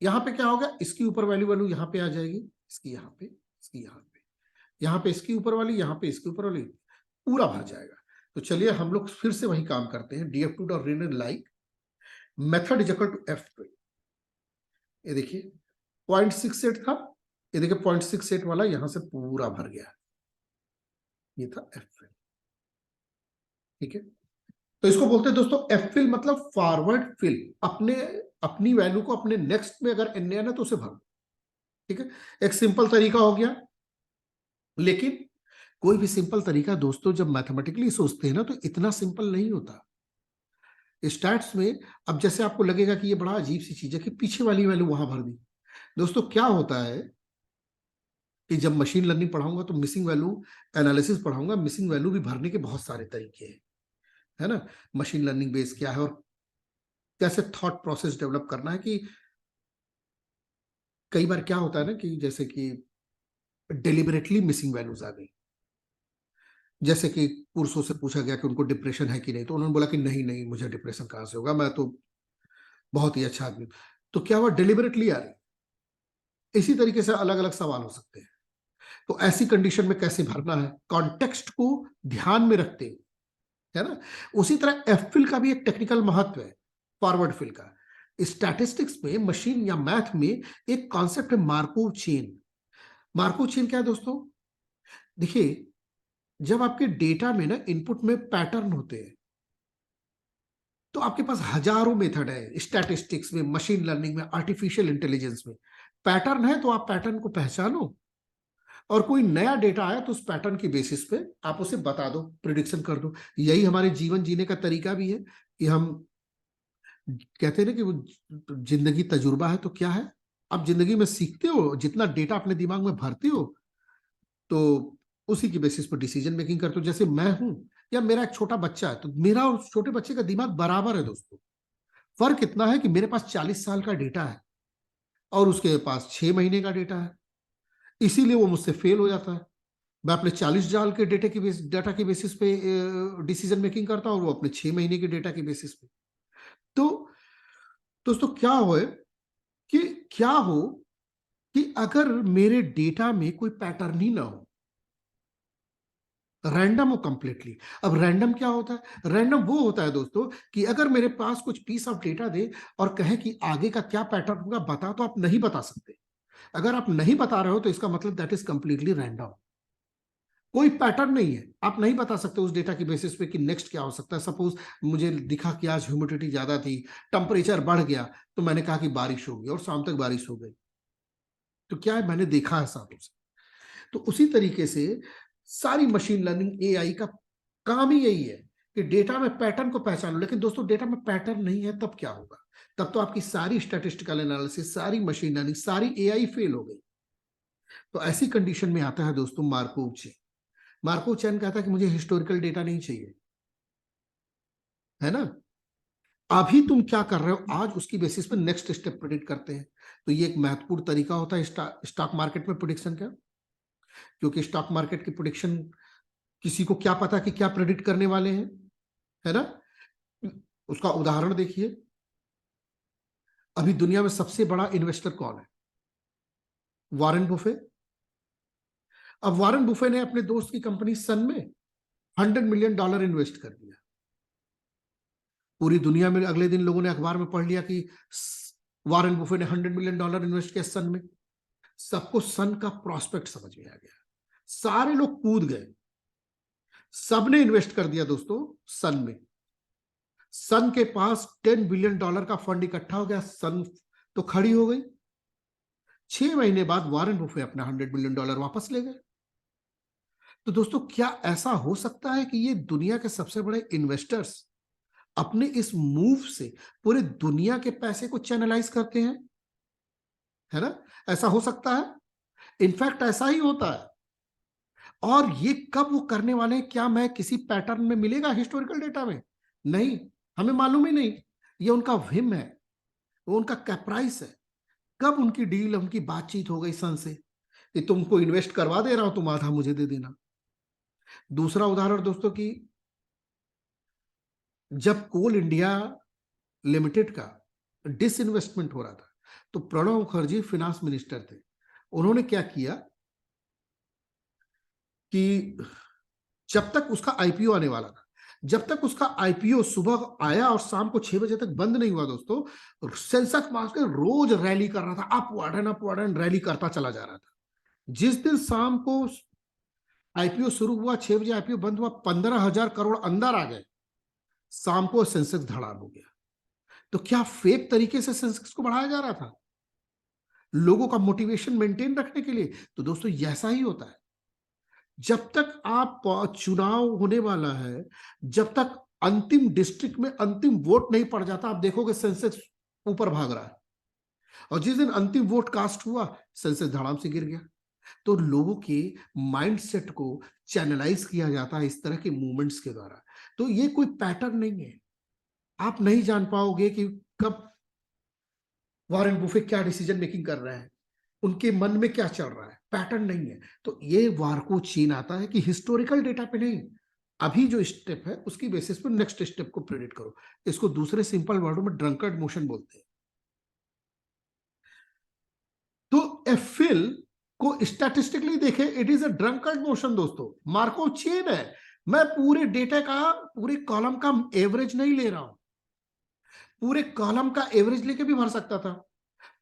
यहां पे क्या होगा, इसकी ऊपर वैल्यू यहां पे आ जाएगी, इसकी यहां पे, इसकी यहां पे, यहां पे इसकी ऊपर वाली, यहां पे इसके ऊपर वाली, पूरा भर जाएगा। तो चलिए हम लोग फिर से वही काम करते हैं। DF2.readLike method is equal to ffill। ये देखिए 0.68 था, ये देखिए 0.68 वाला यहां से पूरा भर गया, ये था ffill। ठीक है, तो इसको बोलते हैं दोस्तों ffill, मतलब फॉरवर्ड फिल। अपनी वैल्यू को अपने नेक्स्ट में अगर NAN है तो उसे भर। ठीक है, एक सिंपल तरीका हो गया। लेकिन कोई भी सिंपल तरीका दोस्तों जब मैथमेटिकली सोचते हैं ना, तो इतना सिंपल नहीं होता। स्टैट्स में अब जैसे आपको लगेगा कि ये बड़ा अजीब सी चीज है कि पीछे वाली वैल्यू वहां भर दी। दोस्तों क्या होता है कि जब मशीन लर्निंग पढ़ाऊंगा तो मिसिंग वैल्यू एनालिसिस पढ़ाऊंगा, मिसिंग वैल्यू भी भरने के बहुत सारे तरीके हैं, है ना। मशीन लर्निंग बेस क्या है और कैसे थॉट प्रोसेस डेवलप करना है, कि कई बार क्या होता है ना कि जैसे कि डिलिबरेटली मिसिंग वैल्यूज आ गई। जैसे कि पुरुषों से पूछा गया कि उनको डिप्रेशन है कि नहीं, तो उन्होंने बोला कि नहीं नहीं, मुझे डिप्रेशन कहां से होगा, मैं तो बहुत ही अच्छा आदमी। तो क्या हुआ, डिलिबरेटली आ रही। इसी तरीके से अलग अलग सवाल हो सकते हैं। तो ऐसी कंडीशन में कैसे भरना है, कॉन्टेक्स्ट को ध्यान में रखते हुए, है ना। उसी तरह ffill का भी एक टेक्निकल महत्व है फॉरवर्ड फिल का। स्टैटिस्टिक्स में, मशीन या मैथ में एक कॉन्सेप्ट है मार्कोव चेन। मार्कोव चेन क्या है दोस्तों, देखिए जब आपके डेटा में ना इनपुट में पैटर्न होते हैं, तो आपके पास हजारों मेथड है स्टैटिस्टिक्स में, मशीन लर्निंग में, आर्टिफिशियल इंटेलिजेंस में। पैटर्न है तो आप पैटर्न को पहचानो, और कोई नया डेटा आया तो उस पैटर्न की बेसिस पे आप उसे बता दो, प्रिडिक्शन कर दो। यही हमारे जीवन जीने का तरीका भी है, कि हम कहते हैं ना कि वो जिंदगी तजुर्बा है, तो क्या है, आप जिंदगी में सीखते हो, जितना डेटा अपने दिमाग में भरते हो, तो उसी की बेसिस पर डिसीजन मेकिंग करते हो। जैसे मैं हूं, या मेरा एक छोटा बच्चा है, तो मेरा और छोटे बच्चे का दिमाग बराबर है दोस्तों। फर्क इतना है कि मेरे पास 40 साल का डेटा है और उसके पास 6 महीने का डेटा है, इसीलिए वो मुझसे फेल हो जाता है। मैं अपने 40 साल के डाटा के बेसिस पे डिसीजन मेकिंग करता हूँ, और वो अपने 6 महीने के डेटा के बेसिस पे। तो दोस्तों कि क्या हो कि अगर मेरे डेटा में कोई पैटर्न ही ना हो, रैंडम हो कंप्लीटली। अब रैंडम क्या होता है? रैंडम वो होता है दोस्तों कि अगर मेरे पास कुछ पीस ऑफ डेटा दे और कहे कि आगे का क्या पैटर्न होगा बता, तो आप नहीं बता सकते। अगर आप नहीं बता रहे हो तो इसका मतलब दैट इज कंप्लीटली रैंडम। कोई पैटर्न नहीं है, आप नहीं बता सकते उस डेटा की बेसिस पे कि नेक्स्ट क्या हो सकता है। सपोज मुझे दिखा कि आज ह्यूमिडिटी ज्यादा थी, टेम्परेचर बढ़ गया, तो मैंने कहा कि बारिश होगी और शाम तक बारिश हो गई। तो क्या है, मैंने देखा है सालों से। तो उसी तरीके से सारी मशीन लर्निंग एआई का काम ही यही है कि डेटा में पैटर्न को पहचानो। लेकिन दोस्तों डेटा में पैटर्न नहीं है तब क्या होगा? तब तो आपकी सारी स्टैटिस्टिकल एनालिसिस, सारी मशीन लर्निंग, सारी एआई फेल हो गई। तो ऐसी कंडीशन में आता है दोस्तों मार्कोव चेन। मार्कोव चेन कहता है कि मुझे हिस्टोरिकल डेटा नहीं चाहिए, है ना। अभी तुम क्या कर रहे हो आज, उसकी बेसिस पे नेक्स्ट स्टेप प्रेडिक्ट करते हैं। तो ये एक महत्वपूर्ण तरीका होता है स्टॉक मार्केट में प्रेडिक्शन का, क्योंकि स्टॉक मार्केट की प्रेडिक्शन किसी को क्या पता कि क्या प्रेडिक्ट करने वाले हैं, है ना। उसका उदाहरण देखिए, अभी दुनिया में सबसे बड़ा इन्वेस्टर कौन है? Warren Buffett. अब वॉरेन बुफे ने अपने दोस्त की कंपनी सन में $100 मिलियन इन्वेस्ट कर दिया। पूरी दुनिया में अगले दिन लोगों ने अखबार में पढ़ लिया कि वॉरेन बुफे ने $100 मिलियन इन्वेस्ट किया सन में। सबको सन का प्रॉस्पेक्ट समझ में आ गया, सारे लोग कूद गए, सबने इन्वेस्ट कर दिया दोस्तों सन में। सन के पास $10 बिलियन का फंड इकट्ठा हो गया, सन तो खड़ी हो गई। 6 महीने बाद वॉरेन बुफे अपना $100 बिलियन वापस ले गए। तो दोस्तों क्या ऐसा हो सकता है कि ये दुनिया के सबसे बड़े इन्वेस्टर्स अपने इस मूव से पूरे दुनिया के पैसे को चैनलाइज करते हैं, है ना? ऐसा हो सकता है, इनफैक्ट ऐसा ही होता है। और ये कब वो करने वाले हैं, क्या मैं किसी पैटर्न में मिलेगा हिस्टोरिकल डेटा में? नहीं, हमें मालूम ही नहीं। ये उनका व्हिम है, वो उनका कैप्राइस है। कब उनकी डील, उनकी बातचीत हो गई सन से कि तुमको इन्वेस्ट करवा दे रहा हूं, तुम आधा मुझे दे देना। दूसरा उदाहरण दोस्तों की, जब कोल इंडिया लिमिटेड का डिसइन्वेस्टमेंट हो रहा था, तो प्रणब मुखर्जी फिनांस मिनिस्टर थे। उन्होंने क्या किया कि जब तक उसका आईपीओ आने वाला था, जब तक उसका आईपीओ सुबह आया और शाम को 6 बजे तक बंद नहीं हुआ दोस्तों, सेंसेक्स मार्केट रोज रैली कर रहा था, अपवर्ड एंड रैली करता चला जा रहा था। जिस दिन शाम को आईपीओ शुरू हुआ, 6 बजे आईपीओ बंद हुआ, 15,000 करोड़ अंदर आ गए, शाम को सेंसेक्स धड़ाम हो गया। तो क्या फेक तरीके से सेंसेक्स को बढ़ाया जा रहा था लोगों का मोटिवेशन मेंटेन रखने के लिए? तो दोस्तों ऐसा ही होता है, जब तक आप चुनाव होने वाला है, जब तक अंतिम डिस्ट्रिक्ट में अंतिम वोट नहीं पड़ जाता, आप देखोगे सेंसेक्स ऊपर भाग रहा है। और जिस दिन अंतिम वोट कास्ट हुआ, सेंसेक्स धड़ाम से गिर गया। तो लोगों के माइंडसेट को चैनलाइज किया जाता है इस तरह के मूवमेंट्स के द्वारा। तो ये कोई पैटर्न नहीं है, आप नहीं जान पाओगे कि कब वॉरेन बुफे क्या डिसीजन मेकिंग कर रहे हैं, उनके मन में क्या चल रहा है, पैटर्न नहीं है। तो ये वार्को चेन आता है कि हिस्टोरिकल डेटा पे नहीं, अभी जो स्टेप है उसकी बेसिस पर नेक्स्ट स्टेप को प्रेडिक्ट करो। इसको दूसरे सिंपल वर्डों में ड्रंकर्ड मोशन बोलते हैं। तो एफिल को स्टैटिस्टिकली देखें, it is a drunkard motion दोस्तों, मार्को चेन है। मैं पूरे डेटा का, पूरे कॉलम का एवरेज नहीं ले रहा हूं, पूरे कॉलम का एवरेज लेके भी भर सकता था,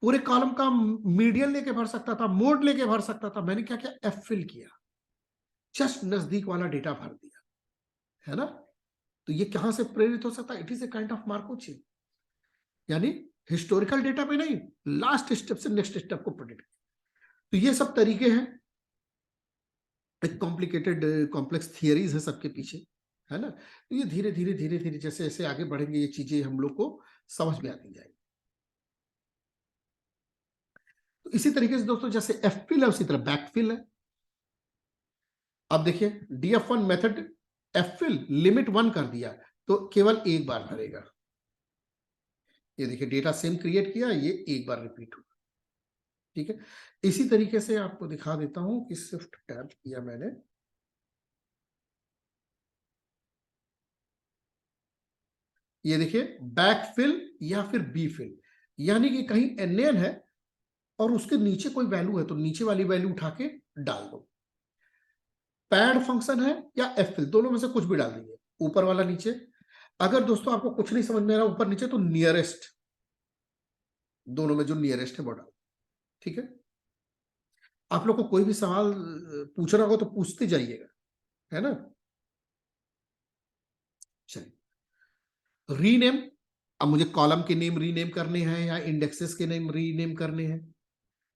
पूरे कॉलम का मीडियन लेके भर सकता था, मोड लेके भर सकता था। मैंने क्या किया, एफिल किया, जस्ट नजदीक वाला डेटा भर दिया, है ना। तो ये कहां से प्रेरित हो सकता है? It is a kind of Marco chain, यानी हिस्टोरिकल डेटा पे नहीं, लास्ट स्टेप से नेक्स्ट स्टेप को प्रेडिक्ट। तो ये सब तरीके हैं, एक कॉम्प्लिकेटेड कॉम्प्लेक्स थियरीज है सबके पीछे, है ना। तो ये धीरे धीरे धीरे धीरे जैसे जैसे आगे बढ़ेंगे, ये चीजें हम लोग को समझ में आती जाएगी। तो इसी तरीके से दोस्तों, जैसे एफिल है उसी तरह बैकफिल है। अब देखिए DF1 मेथड, एफिल लिमिट 1 कर दिया तो केवल एक बार भरेगा। ये देखिए डेटा सेम क्रिएट किया, ये एक बार रिपीट हुआ, ठीक है। इसी तरीके से आपको दिखा देता हूं कि शिफ्ट टैब किया मैंने, ये देखिए बैकफिल या फिर बी फिल, यानी कि कहीं NaN है और उसके नीचे कोई वैल्यू है तो नीचे वाली वैल्यू उठा के डाल दो। पैड फंक्शन है या एफिल, दोनों में से कुछ भी डाल दीजिए, ऊपर वाला नीचे। अगर दोस्तों आपको कुछ नहीं समझ में आ रहा ऊपर नीचे, तो नियरेस्ट, दोनों में जो नियरेस्ट है वो डाल। ठीक है, आप लोग को कोई भी सवाल पूछना होगा तो पूछते जाइएगा, है ना। चलिए, रीनेम। अब मुझे कॉलम के नेम रीनेम करने हैं या इंडेक्सेस के नेम रीनेम करने हैं।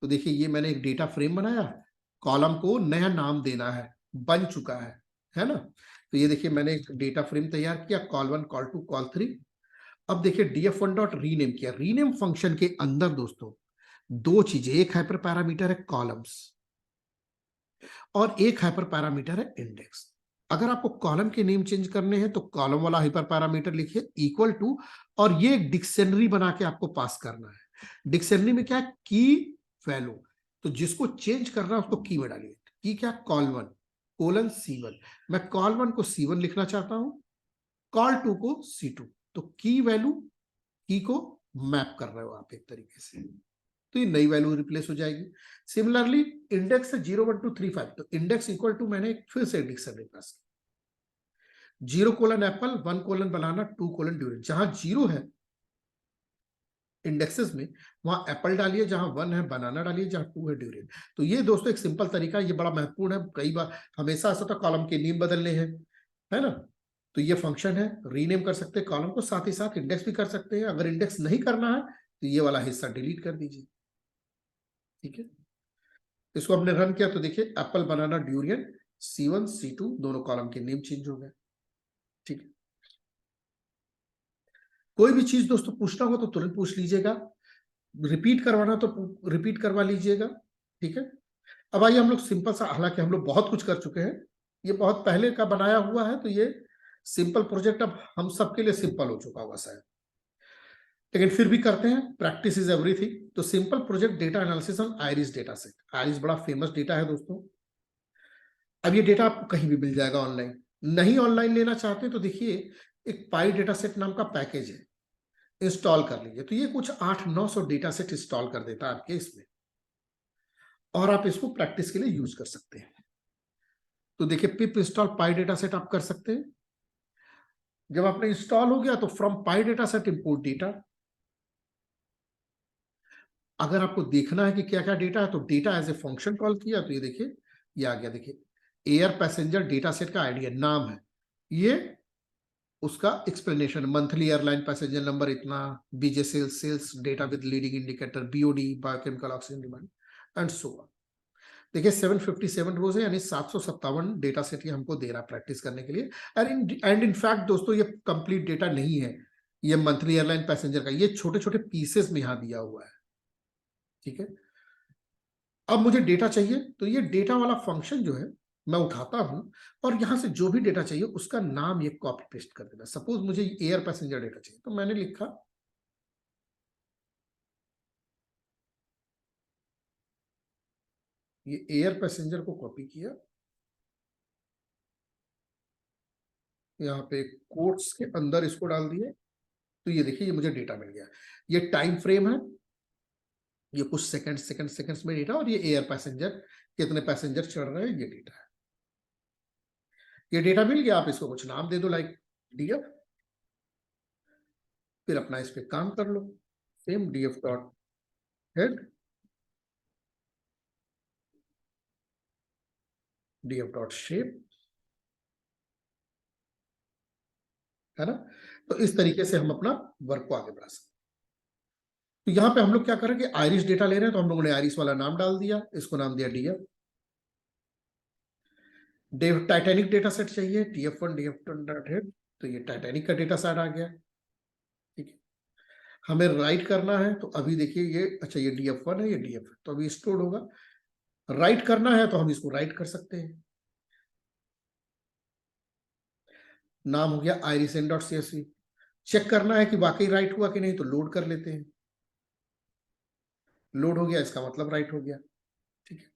तो देखिए, ये मैंने एक डेटा फ्रेम बनाया, कॉलम को नया नाम देना है, बन चुका है ना। तो ये देखिए, मैंने एक डेटा फ्रेम तैयार किया, कॉल1, कॉल2, कॉल3। अब देखिए, df1 डॉट रीनेम किया। रीनेम फंक्शन के अंदर दोस्तों दो चीजें, एक हाइपर पैरामीटर है कॉलम्स और एक हाइपर पैरामीटर है इंडेक्स। अगर आपको कॉलम के नेम चेंज करने हैं तो कॉलम वाला हाइपर पैरामीटर लिखिए इक्वल टू, और ये एक डिक्शनरी बना के आपको पास करना है। डिक्शनरी में क्या है, की वैल्यू, तो जिसको चेंज करना है उसको की में डालिए। की क्या, कॉल1 कोलन C1, मैं कॉल1 को C1 लिखना चाहता हूं, कॉल2 को C2, तो की वैल्यू की को मैप कर रहे हो आप एक तरीके से, तो ये नई वैल्यू रिप्लेस हो जाएगी। सिमिलरली इंडेक्स है 0 1 2 3 5, तो इंडेक्स इक्वल टू मैंने फिर से डिक्शनरी पास किया, 0 कोलन एप्पल, 1 कोलन बनाना, 2 कोलन ड्यूरियन। जहां 0 है इंडेक्सेस में वहां एप्पल डालिए, जहां 1 है बनाना डालिए, जहां 2 है ड्यूरियन। तो ये दोस्तों एक सिंपल तरीका, ये बड़ा महत्वपूर्ण है। कई बार हमेशा ऐसा था कॉलम के नेम बदलने हैं, है ना। तो ये फंक्शन है, रीनेम कर सकते हैं कॉलम को, साथ ही साथ इंडेक्स भी कर सकते हैं। अगर इंडेक्स नहीं करना है तो ये वाला हिस्सा डिलीट कर दीजिए। ठीक है, इसको हमने रन किया तो देखिए, apple banana durian C1 C2 दोनों कॉलम के नेम चेंज हो गए। ठीक है, कोई भी चीज दोस्तों पूछना हो तो तुरंत पूछ लीजिएगा, रिपीट करवाना तो रिपीट करवा लीजिएगा। ठीक है, अब आइए हम लोग सिंपल सा, हालांकि हम लोग बहुत कुछ कर चुके हैं, ये बहुत पहले का बनाया हुआ है, तो ये सिंपल प्रोजेक्ट अब हम सबके लिए सिंपल हो चुका होगा शायद, लेकिन फिर भी करते हैं, प्रैक्टिस इज एवरीथिंग। तो simple project data analysis on iris data set. Iris बड़ा फेमस डेटा है दोस्तों। अब ये डेटा आपको कहीं भी मिल जाएगा ऑनलाइन, नहीं ऑनलाइन लेना चाहते तो देखिए, एक पाई डेटा सेट नाम का पैकेज है, इंस्टॉल कर लीजिए। तो ये कुछ 800-900 डेटा सेट इंस्टॉल कर देता है आपके इसमें, और आप इसको प्रैक्टिस के लिए यूज कर सकते हैं। तो देखिए, पिप इंस्टॉल पाई डेटा सेट आप कर सकते हैं। जब आपने इंस्टॉल हो गया तो from pi data set import data. अगर आपको देखना है कि क्या क्या डेटा है, तो data as a function call किया, तो ये देखिए, ये आ गया। देखिए, एयर पैसेंजर डेटा सेट का आईडी है, नाम है, ये उसका explanation, monthly airline passenger number इतना, BJ sales, sales data with leading indicator, BOD biochemical oxygen demand and so on. देखिए 757 रोज है, यानी 757 डेटा सेट ये हमको दे रहा है प्रैक्टिस करने के लिए। एंड इन फैक्ट दोस्तों, ये कंप्लीट डेटा नहीं है, ये मंथली एयरलाइन पैसेंजर का, ये छोटे छोटे पीसेस में यहां दिया हुआ है। ठीक है, अब मुझे डेटा चाहिए, तो ये डेटा वाला फंक्शन जो है मैं उठाता हूं, और यहां से जो भी डेटा चाहिए उसका नाम ये कॉपी पेस्ट कर देना। सपोज मुझे एयर पैसेंजर डेटा चाहिए, तो मैंने लिखा ये एयर पैसेंजर को कॉपी किया, यहाँ पे कोट्स के अंदर इसको डाल दिए, तो ये देखिए, ये मुझे डेटा मिल गया। ये टाइम फ्रेम है, ये कुछ सेकंड्स में डेटा, और ये एयर पैसेंजर कितने पैसेंजर चढ़ रहे हैं ये डेटा है। ये डेटा मिल गया, आप इसको कुछ नाम दे दो, लाइक डीएफ, फिर अपना इस पे काम कर लो। Same DF dot head, DF dot shape, है ना। तो इस तरीके से हम अपना वर्क को आगे बढ़ा सकते हैं। तो यहां पे हम लोग क्या करेंगे, आयरिस डेटा ले रहे हैं, तो हम लोगों ने आयरिस वाला नाम डाल दिया, इसको नाम दिया डीएफ। टाइटैनिक डेटा सेट चाहिए, टीएफ1 डीएफ1 डॉट हेड, तो ये टाइटैनिक का डेटा सेट आ गया। ठीक है, हमें राइट करना है, तो अभी देखिए ये, अच्छा ये डीएफ1 है, ये डीएफ है, तो अभी स्टोर होगा। राइट करना है तो हम इसको राइट कर सकते हैं, नाम हो गया आईरिसन डॉट सीएसवी। चेक करना है कि वाकई राइट हुआ कि नहीं, तो लोड कर लेते हैं, लोड हो गया, इसका मतलब राइट हो गया। ठीक है,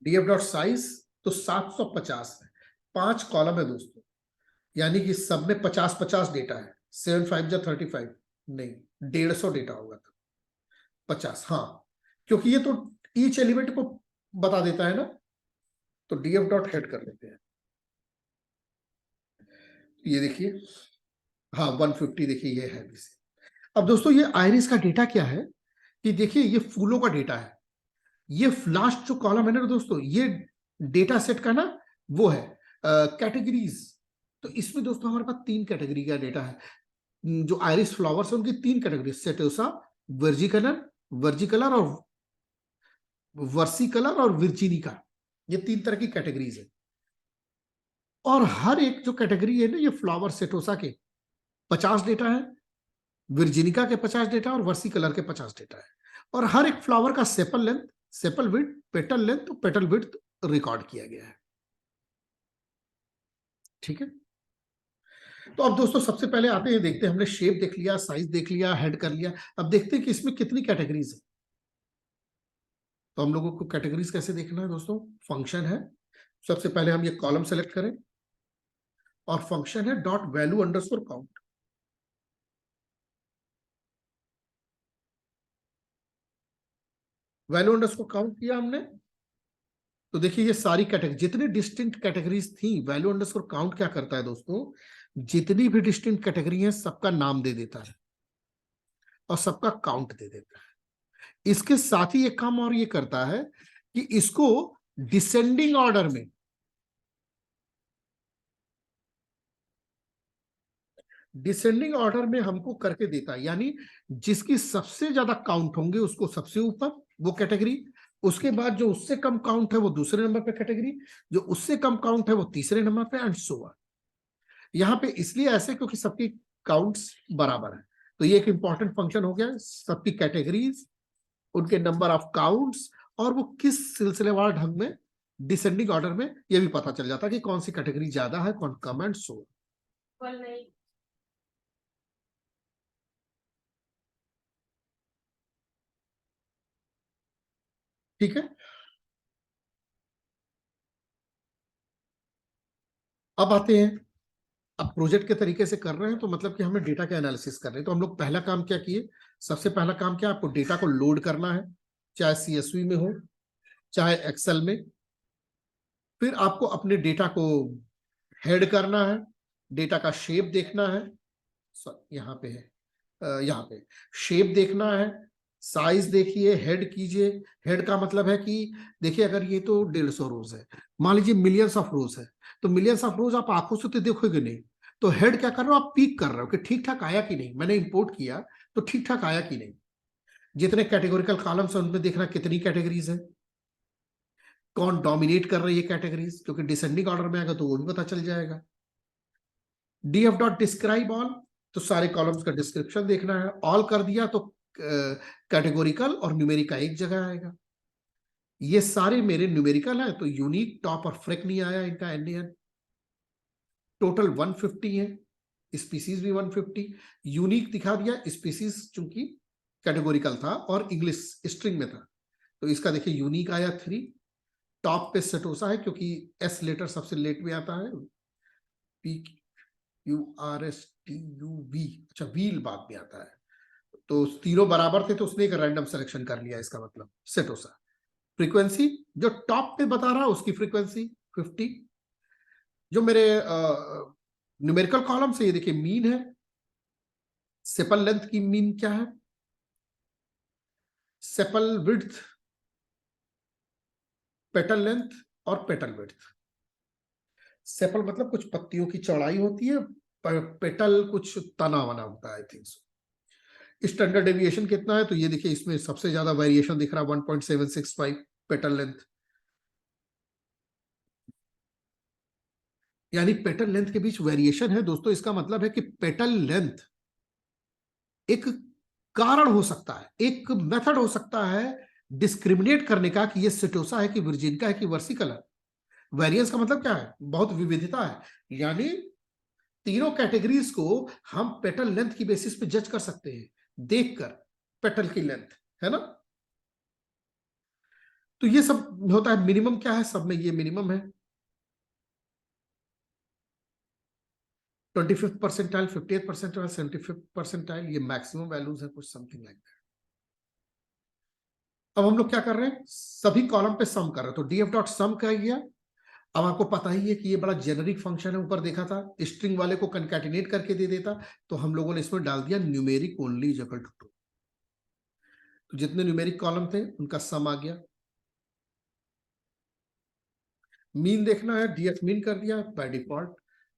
डीएफ डॉट साइज तो 750 है, 5 कॉलम है दोस्तों, यानी कि सब में 50-50 डेटा है, 7 5 जा 35, नहीं, 150 डेटा होगा तब, 50, हाँ, क्योंकि ये तो ईच एलिमेंट को बता देता है ना, तो df डॉट हेड कर लेते हैं। ये देखिए, हाँ 150, देखिए ये है इसे। अब दोस्तों ये आइरिस का डेटा क्या है कि देखिए ये फूलों का डेटा है, ये लास्ट जो कॉलम है ना दोस्तों, ये डेटा सेट का ना वो है कैटेगरीज। तो इसमें दोस्तों हमारे पास 3 कैटेगरी का डेटा है। जो आइरिस फ्लावर्स है उनकी 3 कैटेगरी, सेटोसा, वर्जिकलर वर्जिकलर और वर्सिकलर और विर्जिनिका, ये 3 तरह की कैटेगरीज है। और हर एक जो कैटेगरी है ना, ये फ्लावर सेटोसा के 50 डेटा है, विर्जिनिका के 50 डेटा और वर्सिकलर के 50 डेटा है। और हर एक फ्लावर का sepal length, sepal width, petal length, petal width record किया गया है। ठीक है, तो अब दोस्तों सबसे पहले आते हैं, देखते हैं, हमने शेप देख लिया, साइज देख लिया, हेड कर लिया, अब देखते हैं कि इसमें कितनी कैटेगरीज है। तो हम लोगों को कैटेगरीज कैसे देखना है दोस्तों, फंक्शन है, सबसे पहले हम ये कॉलम सेलेक्ट करें और फंक्शन है dot value underscore count. Value underscore count किया हमने, तो देखिए ये सारी कैटेगरी, जितनी डिस्टिंक्ट कैटेगरीज थी, वैल्यू अंडरस्कोर काउंट क्या करता है दोस्तों, जितनी भी डिस्टिंक्ट कैटेगरी है सबका नाम दे देता है और सबका काउंट दे देता है। इसके साथ ही एक काम और ये करता है कि इसको डिसेंडिंग ऑर्डर में, डिसेंडिंग ऑर्डर में हमको करके देता है, यानी जिसकी सबसे ज्यादा काउंट होंगे उसको सबसे ऊपर वो कैटेगरी, उसके बाद जो उससे कम काउंट है वो दूसरे नंबर पे कैटेगरी, जो उससे कम काउंट है वो तीसरे नंबर पे, एंड सो ऑन। यहाँ पे इसलिए ऐसे क्योंकि सबकी काउंट्स बराबर है। तो ये एक इंपॉर्टेंट फंक्शन हो गया, सबकी कैटेगरीज, उनके नंबर ऑफ काउंट्स, और वो किस सिलसिलेवार ढंग में, डिसेंडिंग ऑर्डर में, ये भी पता चल जाता है कि कौन सी कैटेगरी ज्यादा है, कौन कम, एंड सो। ठीक है, अब आते हैं, अब प्रोजेक्ट के तरीके से कर रहे हैं तो मतलब कि हमें डेटा का एनालिसिस कर रहे हैं। तो हम लोग पहला काम क्या किए, सबसे पहला काम क्या, आपको डेटा को लोड करना है, चाहे सीएसवी में हो चाहे एक्सेल में। फिर आपको अपने डेटा को हेड करना है, डेटा का शेप देखना है, यहाँ पे है, यहाँ पे शेप देखना है, साइज देखिए, हेड कीजिए। हेड का मतलब है कि देखिए अगर ये तो 150 रोज है, मान लीजिए मिलियंस ऑफ रोज है, तो मिलियंस ऑफ रोज आप आंखों से तो देखोगे नहीं, तो हेड क्या कर रहे हो, आप पीक कर रहे हो कि ठीक ठाक आया कि नहीं, मैंने इंपोर्ट किया तो ठीक ठाक आया कि नहीं। जितने कैटेगोरिकल कॉलम्स है उनमें देखना कितनी कैटेगरीज है, कौन डोमिनेट कर रही है कैटेगरीज, क्योंकि डिसेंडिंग ऑर्डर में आएगा तो वो भी पता चल जाएगा। डीएफ डॉट डिस्क्राइब ऑल, तो सारे कॉलम्स का डिस्क्रिप्शन देखना है, ऑल कर दिया तो कैटेगोरिकल और न्यूमेरिक एक जगह आएगा। ये सारे मेरे न्यूमेरिकल है, तो यूनिक, टॉप और फ्रेक नहीं आया इनका एनडीएन। टोटल 150 है, स्पीसीज भी 150, यूनिक दिखा दिया, स्पीसीज चूंकि कैटेगोरिकल था और इंग्लिश स्ट्रिंग में था, तो इसका देखिए यूनिक आया 3। टॉप पे सेटोसा है क्योंकि एस लेटर सबसे लेट में आता है, पी URSTUV, अच्छा व्हील बाद में आता है, तो तीनों बराबर थे तो उसने एक रैंडम सिलेक्शन कर लिया, इसका मतलब सेटोसा। फ्रीक्वेंसी जो टॉप पे बता रहा है उसकी फ्रीक्वेंसी 50। जो मेरे न्यूमेरिकल कॉलम से ये देखिए मीन है, सेपल लेंथ की मीन क्या है, सेपल विड्थ, पेटल लेंथ और पेटल विड्थ। सेपल मतलब कुछ पत्तियों की चौड़ाई होती है, पेटल कुछ तना वना होता है, I think so. Standard deviation कितना है, तो ये देखिए इसमें सबसे ज्यादा वेरिएशन दिख रहा है 1.765 पेटल लेंथ, यानी पेटल लेंथ के बीच वेरिएशन है दोस्तों। इसका मतलब है कि पेटल लेंथ एक कारण हो सकता है, एक मेथड हो सकता है डिस्क्रिमिनेट करने का कि ये सेटोसा है कि वर्जिनिका है कि वर्सिकलर। वेरिएंस का मतलब क्या है, बहुत विविधता है, यानी तीनों कैटेगरीज को हम पेटल लेंथ की बेसिस पे जज कर सकते हैं, देखकर पेटल की लेंथ, है ना। तो ये सब होता है, मिनिमम क्या है सब में, ये मिनिमम है। 25th percentile, 50th percentile, 75th percentile, ये मैक्सिमम वैल्यूज है कुछ समथिंग लाइक दैट। अब हम लोग क्या कर रहे हैं, सभी कॉलम पे सम कर रहे हैं, तो df डॉट सम कह गया। अब आपको पता ही है कि ये बड़ा जेनरिक फंक्शन है, ऊपर देखा था स्ट्रिंग वाले को कंकैटिनेट करके दे देता, तो हम लोगों ने इसमें डाल दिया numeric only is equal to 2। तो जितने न्यूमेरिक कॉलम थे उनका सम आ गया। मीन देखना है, डीएफ मीन कर दिया, बाय डिफॉल्ट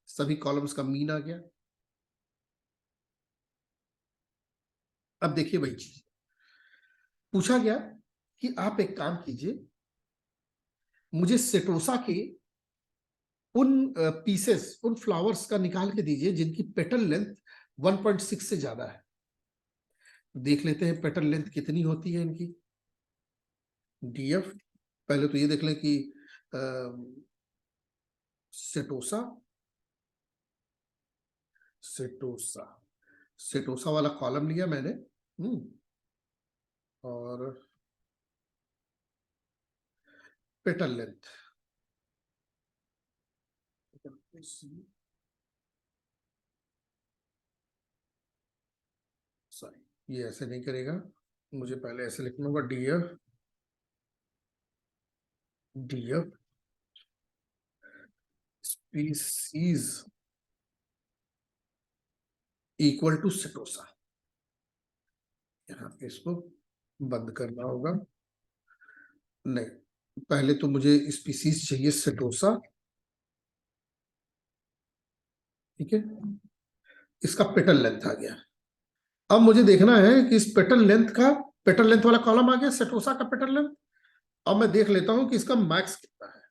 सभी कॉलम्स का मीन आ गया। अब देखिए वही चीज पूछा गया कि आप एक काम कीजिए, मुझे सेटोसा के उन पीसेस, उन फ्लावर्स का निकाल के दीजिए जिनकी पेटल लेंथ 1.6 से ज्यादा है। देख लेते हैं पेटल लेंथ कितनी होती है इनकी। डीएफ पहले तो ये देख लें कि सेटोसा सेटोसा सेटोसा वाला कॉलम लिया मैंने, और पेटल लेंथ सॉरी, ये ऐसे नहीं करेगा, मुझे पहले ऐसे लिखना होगा, DF DF species equal to setosa. यहाँ पे इसको बंद करना होगा, नहीं पहले तो मुझे स्पीसीज चाहिए सेटोसा, ठीक है, इसका पेटल लेंथ आ गया। अब मुझे देखना है कि इस पेटल लेंथ वाला कॉलम आ गया, सेटोसा का पेटल लेंथ। अब मैं देख लेता हूं कि इसका मैक्स कितना है,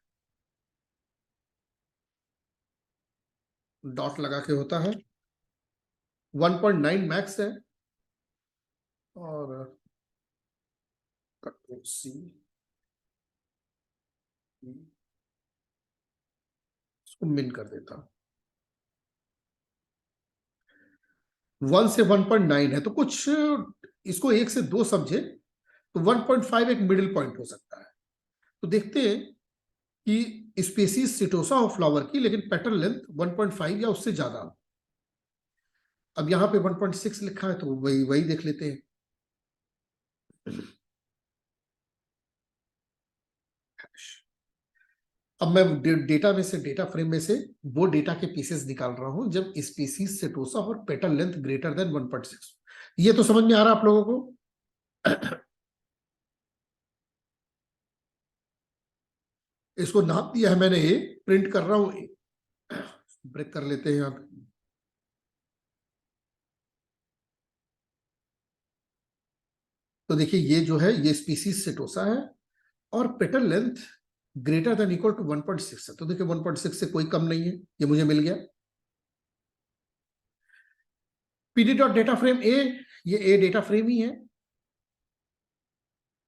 डॉट लगा के होता है, 1.9 मैक्स है, और कंट्रोल सी, इसको मिन कर देता हूं। 1 से 1.9 है, तो कुछ इसको 1 से 2 समझे तो 1.5 एक मिडिल पॉइंट हो सकता है। तो देखते हैं कि स्पीसीज सिटोसा हो फ्लावर की, लेकिन पेटल लेंथ 1.5 या उससे ज्यादा। अब यहाँ पे 1.6 लिखा है, तो वही वही देख लेते हैं। अब मैं डेटा में से, डेटा फ्रेम में से वो डेटा के पीसेस निकाल रहा हूं जब स्पीसीज सेटोसा और पेटल लेंथ ग्रेटर देन 1.6। ये तो समझ में आ रहा है आप लोगों को? इसको नाप दिया है मैंने, ए प्रिंट कर रहा हूं, ब्रेक कर लेते हैं यहाँ पे। तो देखिए ये जो है ये स्पीसीज सेटोसा है, और petal length greater than equal to 1.6 है। तो देखिए 1.6 से कोई कम नहीं है, ये मुझे मिल गया। पीडी डॉट डेटा फ्रेम ए, ये ए डेटा फ्रेम ही है,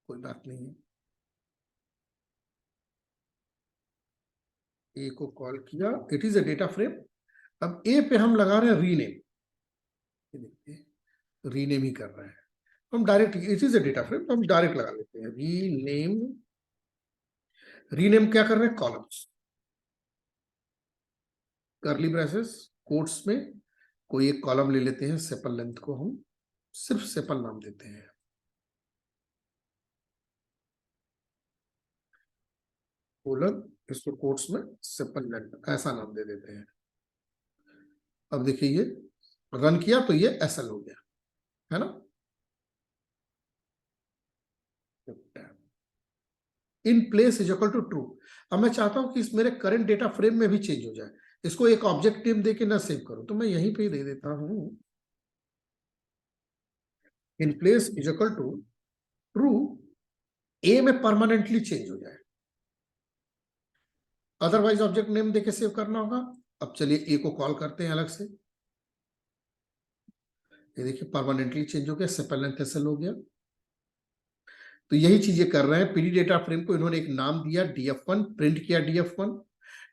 कोई बात नहीं है। ए को कॉल किया, it is a data frame. अब ए पे हम लगा रहे हैं रीनेम, रीनेम ही कर रहे हैं हम direct, it is a data frame, तो हम डायरेक्ट लगा लेते हैं रीनेम। रीनेम क्या कर रहे हैं, कॉलम्स, कर्ली ब्रेसेस कोट्स में कोई एक कॉलम ले लेते हैं, सेपल लेंथ को हम सिर्फ सेपल नाम देते हैं, कोलन, इसको कोट्स में सेपल लेंथ ऐसा नाम दे देते हैं। अब देखिए ये रन किया तो ये एसएल हो गया, है ना। In place is equal to true. अब मैं चाहता हूं कि इस मेरे करंट डेटा फ्रेम में भी चेंज हो जाए, इसको एक ऑब्जेक्ट नेम देके ना सेव करूं, तो मैं यहीं पे दे देता हूं in place is equal to true, a में परमानेंटली चेंज हो जाए, अदरवाइज ऑब्जेक्ट नेम देके सेव करना होगा। अब चलिए ए को कॉल करते हैं अलग से, ये देखिए परमानेंटली चेंज हो गया, सेपल लेंथ एसएल हो गया। तो यही चीजें कर रहे हैं, पीडी डेटा फ्रेम को इन्होंने एक नाम दिया df1, प्रिंट किया df1,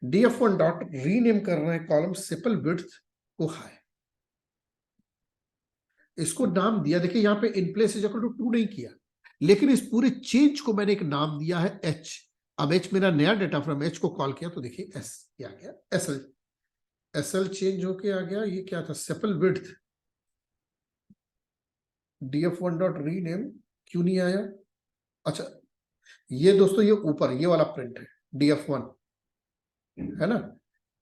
df1 डॉट रीनेम कर रहे हैं कॉलम सेपल विड्थ को हाई, इसको नाम दिया, देखिए यहाँ पे in place is equal to 2 नहीं किया, लेकिन इस पूरे चेंज को मैंने एक नाम दिया है h। अब h मेरा नया डेटा फ्रेम, h को कॉल किया तो देखिए s क्या गया, एसएल। एसएल चेंज होके आ गया, ये क्या था, sepal width, df1 dot rename क्यों नहीं आया? अच्छा, ये दोस्तों ये ऊपर ये वाला प्रिंट है df1, है ना,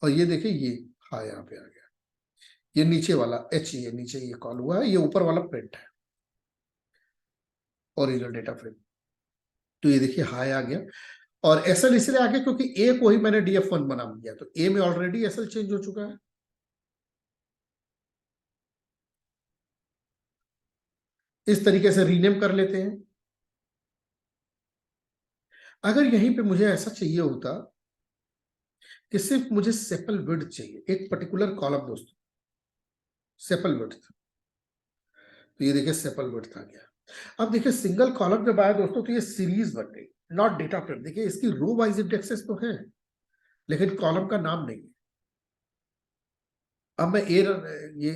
और ये देखिए ये, हाँ यहाँ पे आ गया, ये नीचे वाला एच, ये नीचे ये कॉल हुआ है, ये ऊपर वाला प्रिंट है ओरिजिनल डेटा फ्रेम। तो ये देखिए हाई आ गया, और एसएल इसलिए आ गया क्योंकि ए को ही मैंने df1 बना दिया, तो ए में ऑलरेडी एसएल चेंज हो चुका है। इस तरीके से रीनेम कर लेते हैं। अगर यहीं पे मुझे ऐसा चाहिए होता कि सिर्फ मुझे सेपल विड्थ चाहिए, एक पर्टिकुलर कॉलम दोस्तों, सेपल विड्थ, तो ये देखिए सेपल विड्थ आ गया। अब देखिए सिंगल कॉलम जब आया दोस्तों तो ये सीरीज बन गई, नॉट डेटा फ्रेम। देखिए इसकी रो वाइज इंडेक्सेस तो है लेकिन कॉलम का नाम नहीं है। अब मैं ये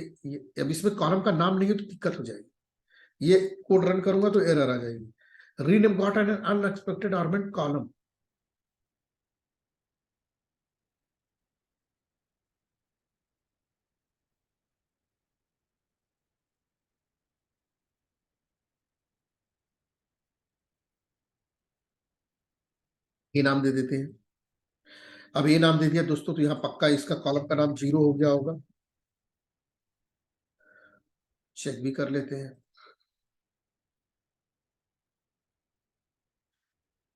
अब इसमें कॉलम का नाम नहीं है तो दिक्कत हो जाएगी। ये कोड रन करूंगा तो एरर आ जाएगी, rename got an unexpected argument column. ये नाम दे देते हैं। अब ये नाम दे दिया दोस्तों तो यहाँ पक्का इसका कॉलम का नाम 0 हो गया होगा, चेक भी कर लेते हैं।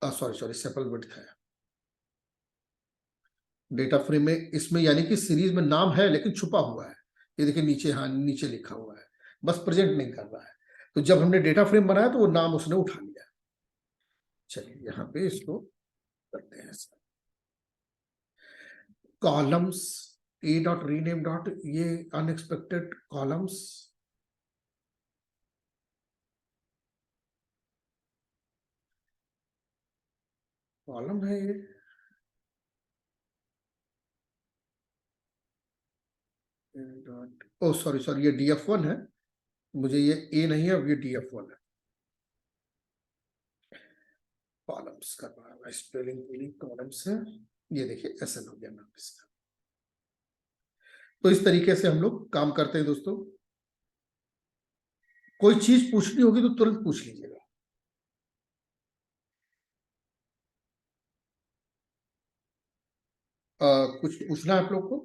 सॉरी सॉरी, सेपल विड्थ है डेटा फ्रेम में, इसमें यानी कि सीरीज में नाम है लेकिन छुपा हुआ है। ये देखिए नीचे, हाँ नीचे लिखा हुआ है, बस प्रेजेंट नहीं कर रहा है। तो जब हमने डेटा फ्रेम बनाया तो वो नाम उसने उठा लिया। चलिए यहाँ पे इसको करते हैं कॉलम्स, ए डॉट रीनेम डॉट, ये अनएक्सपेक्टेड कॉलम्स, कॉलम है ये, डॉट, ओ सॉरी सॉरी, ये df1 है, मुझे ये ए नहीं है, अब ये df1 है। कॉलम्स का नाम स्पेलिंग पुलिंग कॉलम्स है, ये देखिए एसएन हो गया नाम इसका। तो इस तरीके से हम लोग काम करते हैं दोस्तों। कोई चीज पूछनी होगी तो तुरंत पूछ लीजिएगा। कुछ पूछना है आप लोग को?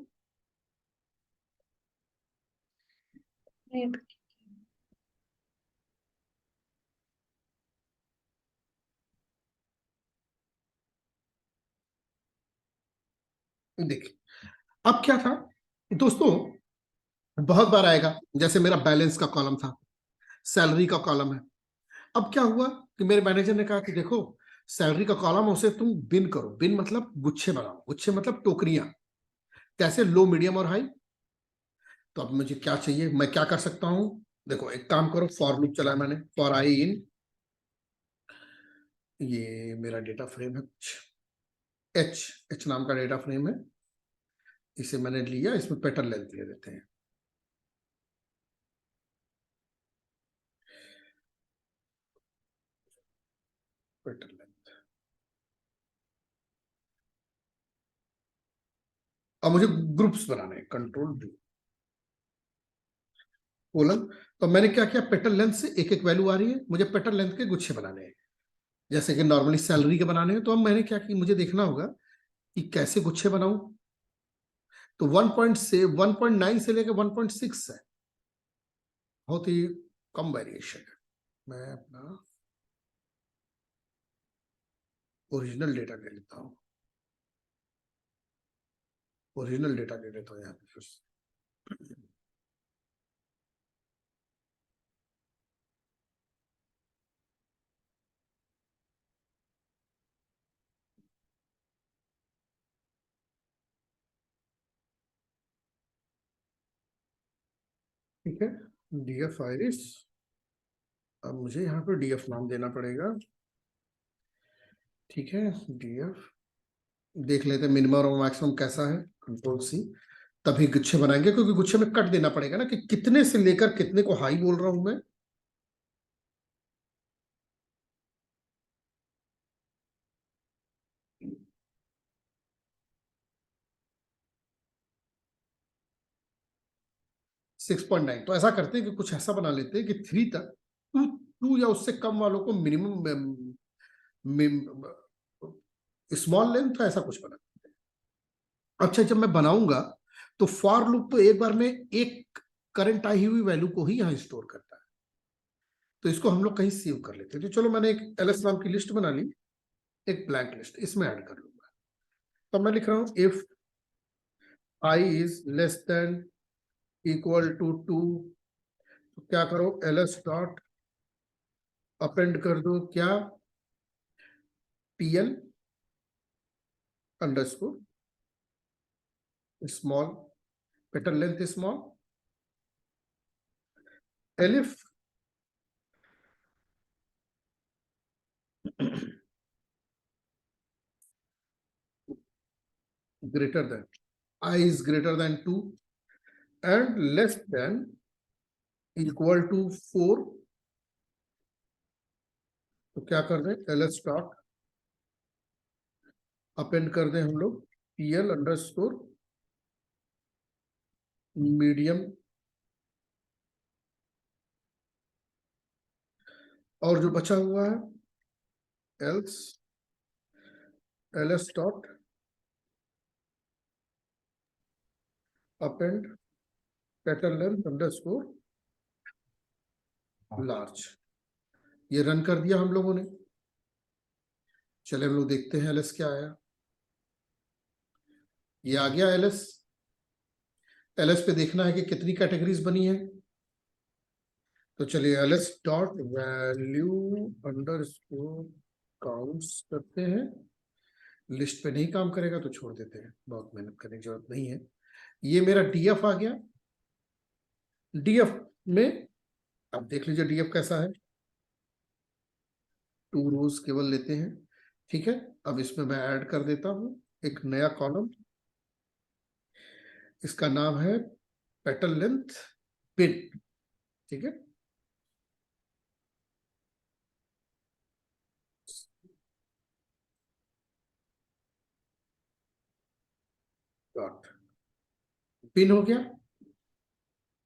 देखिए अब क्या था दोस्तों, बहुत बार आएगा, जैसे मेरा बैलेंस का कॉलम था, सैलरी का कॉलम है। अब क्या हुआ कि मेरे मैनेजर ने कहा कि देखो सैलरी का कॉलम है उसे तुम बिन करो, बिन मतलब गुच्छे बनाओ, गुच्छे मतलब टोकरियां, कैसे, लो मीडियम और हाई। तो अब मुझे क्या चाहिए, मैं क्या कर सकता हूं? देखो एक काम करो, फॉर लूप चला मैंने, फॉर आई इन, ये मेरा डेटा फ्रेम है कुछ, एच, एच नाम का डेटा फ्रेम है, इसे मैंने लिया, इसमें पेटर्न लेंथ ले देते हैं, पेटर्न लेंथ। अब मुझे ग्रुप्स बनाने हैं, कंट्रोल डी कोलन। तो मैंने क्या किया, पेटर्न लेंथ से एक एक वैल्यू आ रही है, मुझे पेटर्न लेंथ के गुच्छे बनाने हैं, जैसे कि नॉर्मली सैलरी के बनाने हैं। तो अब मैंने क्या किया, मुझे देखना होगा कि कैसे गुच्छे बनाऊं। तो 1.9 से लेकर 1.6 है, बहुत ही कम वेरिएशन है। मैं अपना ओरिजिनल डेटा ले लेता हूँ, ओरिजिनल डेटा ले लेता हूँ यहाँ पे फिर से। ठीक है, डीएफ आइरिस, अब मुझे यहाँ पे डीएफ नाम देना पड़ेगा। ठीक है, डीएफ देख लेते हैं मिनिमम और मैक्सिमम कैसा है, कंट्रोल सी, तभी गुच्छे बनाएंगे, क्योंकि गुच्छे में कट देना पड़ेगा ना कि कितने से लेकर कितने को हाई बोल रहा हूं मैं। 6.9। तो ऐसा करते हैं कि कुछ ऐसा बना लेते हैं कि 3 तक, 2 या उससे कम वालों को मिनिमम स्मॉल लेंथ ऐसा कुछ बना। अच्छा, जब मैं बनाऊंगा तो फॉर लूप तो एक बार में एक करंट आई हुई वैल्यू को ही यहां स्टोर करता है, तो इसको हम लोग कहीं सेव कर लेते हैं। तो चलो मैंने एक एलएस नाम की लिस्ट बना ली, एक ब्लैंक लिस्ट, इसमें ऐड कर लूंगा। तो मैं लिख रहा हूं if I is less than equal to 2, तो क्या करो, एलएस डॉट अपेंड कर दो क्या, TL underscore small, pattern length small, elif greater than, I is greater than 2 and less than equal to 4, तो क्या कर दें, एलएस डॉट अपेंड कर दें हम लोग पीएल अंडरस्कोर मीडियम, और जो बचा हुआ है else LS dot append pattern length underscore large. ये रन कर दिया हम लोगों ने। चले हम लोग देखते हैं एलएस क्या आया। ये आ गया एलएस। एलएस पे देखना है कि कितनी कैटेगरीज बनी है, तो चलिए LS dot value underscore counts करते हैं। लिस्ट पे नहीं काम करेगा तो छोड़ देते हैं, बहुत मेहनत करने की जरूरत नहीं है। ये मेरा डीएफ आ गया। डीएफ में अब देख लीजिए डीएफ कैसा है, 2 रोज केवल लेते हैं, ठीक है। अब इसमें मैं ऐड कर देता हूं एक नया कॉलम, इसका नाम है पेटर्न लेंथ बिन, ठीक है। डॉट बिन हो गया,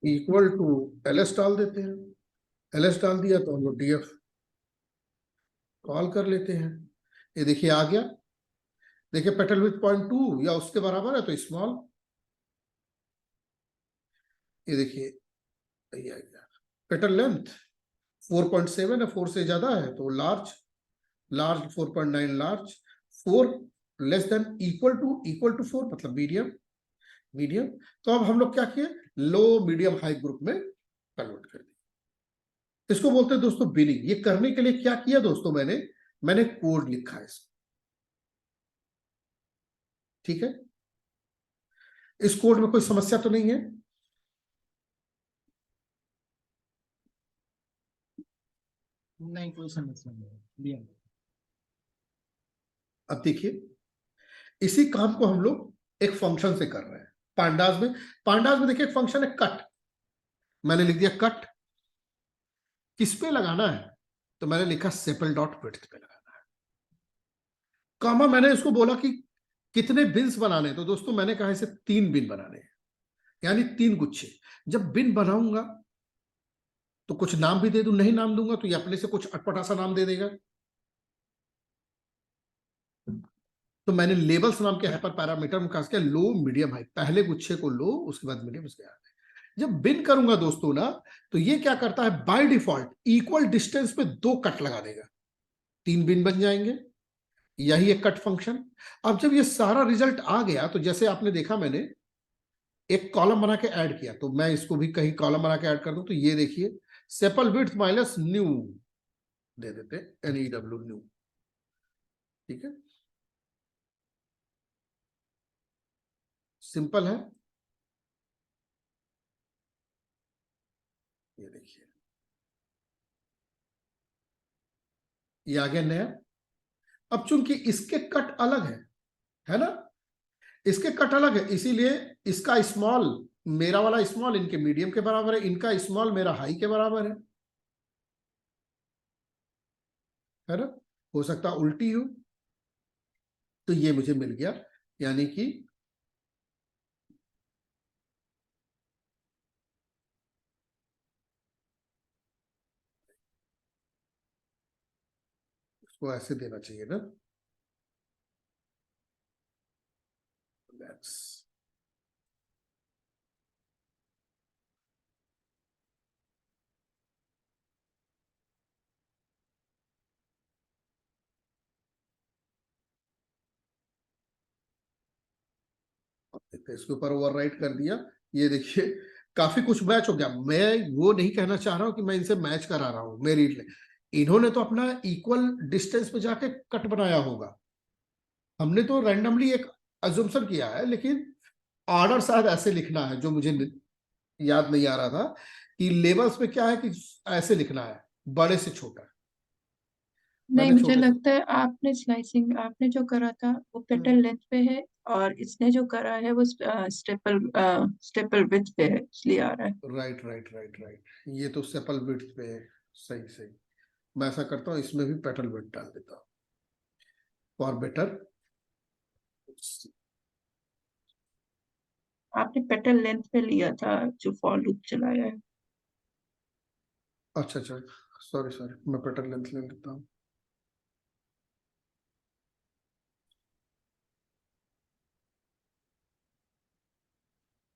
इक्वल टू एलएस डाल देते हैं। एलएस डाल दिया तो हम लोग डीएफ कॉल कर लेते हैं। ये देखिए आ गया। देखिए पेटर्न विथ 0.2 या उसके बराबर है तो स्मॉल, ये देखिए ये आ गया। पेटर्न लेंथ 4.7 है, 4 से ज्यादा है तो large, large 4.9 large, 4 less than equal to 4 मतलब मीडियम, मीडियम। तो अब हम लोग क्या किए, लो मीडियम हाई ग्रुप में कन्वर्ट कर दिया। इसको बोलते हैं दोस्तों बिनिंग। ये करने के लिए क्या किया दोस्तों, मैंने कोड लिखा है इसको, ठीक है। इस कोड में कोई समस्या तो नहीं है। नहीं, कोई समस्या नहीं। अब देखिए इसी काम को हम लोग एक फंक्शन से कर रहे हैं पांडास में। पांडास में देखिए एक फंक्शन है कट, मैंने लिख दिया कट। किस पे लगाना है, तो मैंने लिखा सेपल डॉट विड्थ पे लगाना है। कामा मैंने इसको बोला कि कितने बिन्स बनाने, तो दोस्तों मैंने कहा इसे 3 बिन बनाने हैं, यानी 3 गुच्छे। जब बिन बनाऊंगा तो कुछ नाम भी दे दूं, नहीं नाम दूंगा तो ये अपने से कुछ अटपटा सा नाम दे देगा। तो मैंने लेबल्स नाम के हाइपर पैरामीटर में खास किया, लो मीडियम हाई, पहले गुच्छे को लो उसके बाद मीडियम उसके बाद। जब बिन करूंगा दोस्तों ना, तो ये क्या करता है बाय डिफॉल्ट इक्वल डिस्टेंस पे 2 कट लगा देगा, 3 बिन बन जाएंगे। यही एक कट फंक्शन। अब जब ये सारा रिजल्ट आ गया तो जैसे आपने देखा मैंने एक कॉलम बना के ऐड किया, तो मैं इसको भी कहीं कॉलम बना के ऐड कर दूं, तो ये देखिए सेपल विड्थ माइनस न्यू दे देते, NEW न्यू, ठीक है। सिंपल है, ये देखिए ये आ गया नया। अब चूंकि इसके कट अलग है ना, इसके कट अलग है, इसीलिए इसका स्मॉल, मेरा वाला स्मॉल इनके मीडियम के बराबर है, इनका स्मॉल मेरा हाई के बराबर है ना। हो सकता उल्टी हो, तो ये मुझे मिल गया, यानी कि इसको ऐसे देना चाहिए ना, लेट्स इसके ऊपर ओवरराइट कर दिया। ये देखिए काफी कुछ मैच हो गया। मैं वो नहीं कहना चाह रहा हूं कि मैं इनसे मैच करा रहा हूं मेरी, इन्होंने तो अपना इक्वल डिस्टेंस पे जाके कट बनाया होगा, हमने तो रैंडमली एक अजम्पशन किया है, लेकिन ऑर्डर शायद ऐसे लिखना है जो मुझे याद नहीं आ रहा था कि लेवल्स में क्या है कि ऐसे लिखना है, बड़े से छोटा। नहीं, मैंने मुझे छोटे से लगता है आपने स्लाइसिंग आपने जो करा था वो पेटल लेंथ पे है, और इसने जो करा है वो स्टेपल विड्थ पे है, इसलिए आ रहा है। राइट राइट राइट राइट, ये तो सेपल विड्थ पे है। सही सही, मैं ऐसा करता हूँ इसमें भी पेटल विड्थ डाल देता हूँ फॉर बेटर। आपने पेटल लेंथ पे लिया था जो फॉर लूप चलाया है। अच्छा अच्छा, सॉरी सॉरी, मैं पेटल लेंथ ले लेता हूँ।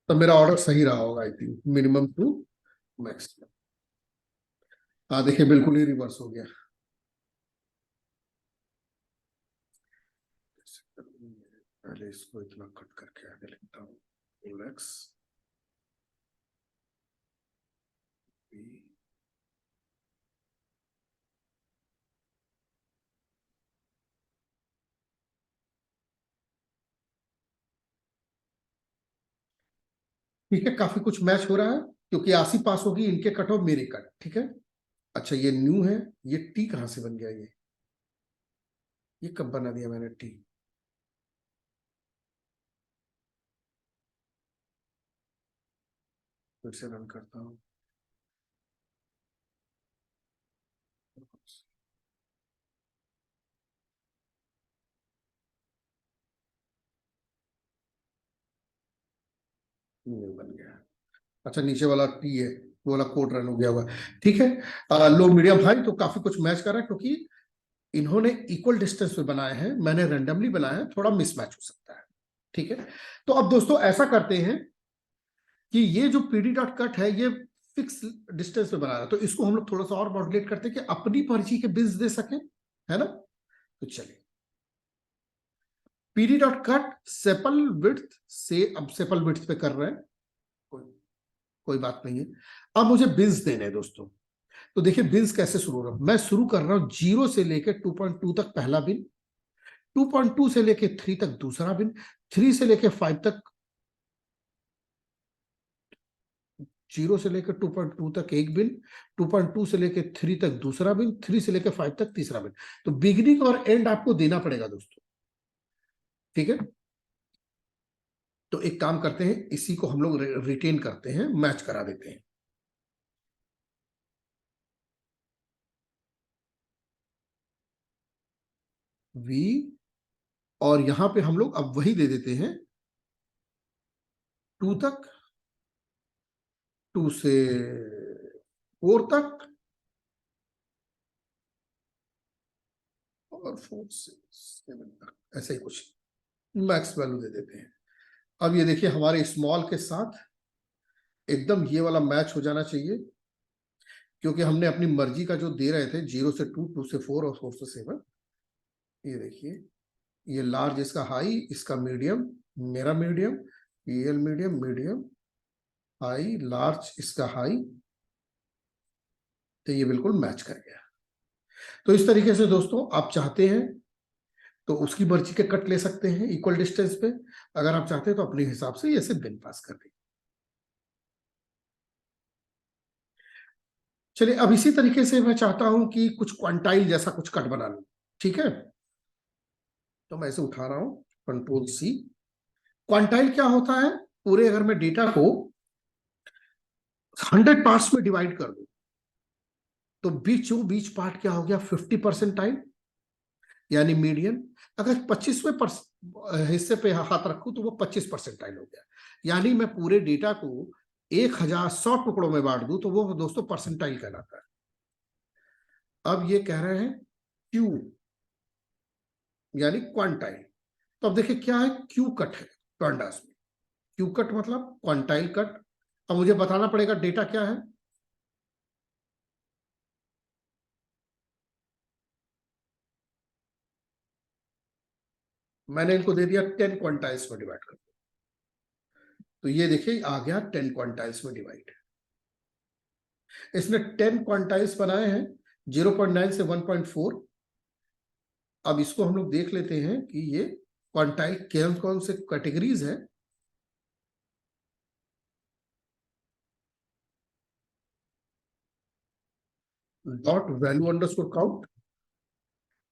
तो मेरा ऑर्डर सही रहा होगा I think, minimum to maximum. हाँ देखिए बिल्कुल ही रिवर्स हो गया। पहले इसको इतना कट करके आगे लिखता हूँ, लेक्स ठीक है, काफी कुछ मैच हो रहा है क्योंकि आसी पास होगी इनके कट और मेरे कट। ठीक है, अच्छा ये न्यू है, ये टी कहां से बन गया, ये कब बना दिया मैंने टी। फिर से रन करता हूँ। न्यू बन गया। अच्छा नीचे वाला टी है, वो वाला कोड रन हो गया हुआ। ठीक है, लो मीडियम हाई तो काफी कुछ मैच कर रहा है क्योंकि इन्होंने इक्वल डिस्टेंस पे बनाए हैं, मैंने रैंडमली बनाया है, थोड़ा मिसमैच हो सकता है। ठीक है, तो अब दोस्तों ऐसा करते हैं कि ये जो पीडी डॉट कट है ये फिक्स डिस्टेंस पे बना रहा है, तो इसको हम लोग थोड़ा सा और मॉड्यूलेट करते हैं कि अपनी मर्जी के बिल्स दे सके, है ना। तो चलिए PD dot cut sepal width से, अब सेपल विड्थ पे कर रहे हैं, कोई बात नहीं है। अब मुझे बिन्स देने हैं दोस्तों, तो देखिए बिन्स कैसे शुरू हो रहा है। मैं शुरू कर रहा हूं 0 से लेके 2.2 तक पहला बिन, 2.2 से लेके 3 तक दूसरा बिन, 3 से लेके 5 तक, 0 से लेकर 2.2 तक एक बिन, 2.2 से लेकर 3 तक दूसरा बिन, 3 से लेकर 5 तक तीसरा बिन। तो बिगिनिंग और एंड आपको देना पड़ेगा दोस्तों। ठीक है, तो एक काम करते हैं, इसी को हम लोग रिटेन करते हैं, मैच करा देते हैं। वी, और यहां पे हम लोग अब वही दे देते हैं 2 तक, 2 से 4 तक, और 4 से 7 तक, ऐसे ही कुछ मैक्स वैल्यू दे देते हैं। अब ये देखिए हमारे स्मॉल के साथ एकदम ये वाला मैच हो जाना चाहिए, क्योंकि हमने अपनी मर्जी का जो दे रहे थे 0 से 2, 2 से 4 और 4 से 7। ये देखिए ये लार्ज इसका हाई, इसका मीडियम, मेरा medium, PL medium, medium high, large इसका हाई, तो ये बिल्कुल मैच कर गया। तो इस तरीके से दोस्तों आप चाहते हैं तो उसकी मर्जी के कट ले सकते हैं इक्वल डिस्टेंस पे, अगर आप चाहते हैं तो अपने हिसाब से ऐसे बिन पास कर दें। चलिए अब इसी तरीके से मैं चाहता हूं कि कुछ क्वांटाइल जैसा कुछ कट बना लूं। ठीक है, तो मैं इसे उठा रहा हूं, कंट्रोल सी। क्वांटाइल क्या होता है, पूरे अगर मैं डेटा को 100 पार्ट्स में डिवाइड कर दूं तो बीच पार्ट क्या हो गया, 50% यानी मीडियन। अगर 25वें हिस्से पे हाथ रखूं तो वो 25% हो गया, यानी मैं पूरे डेटा को 1000 टुकड़ों में बांट दूं तो वो दोस्तों परसेंटाइल कहलाता है। अब ये कह रहे हैं क्यू, यानी क्वांटाइल। तो अब देखिए क्या है, क्यू कट है pandas में। क्यू कट मतलब क्वांटाइल कट। अब मुझे बताना पड़ेगा डेटा क्या है। मैंने इनको दे दिया 10 क्वांटाइल्स में डिवाइड कर, तो ये देखिए आ गया 10 क्वांटाइल्स में डिवाइड। इसने 10 क्वांटाइल्स बनाए हैं 0.9 से 1.4। अब इसको हम लोग देख लेते हैं कि ये क्वांटाइल कौन कौन से कैटेगरीज है। डॉट वैल्यू अंडरस्कोर काउंट,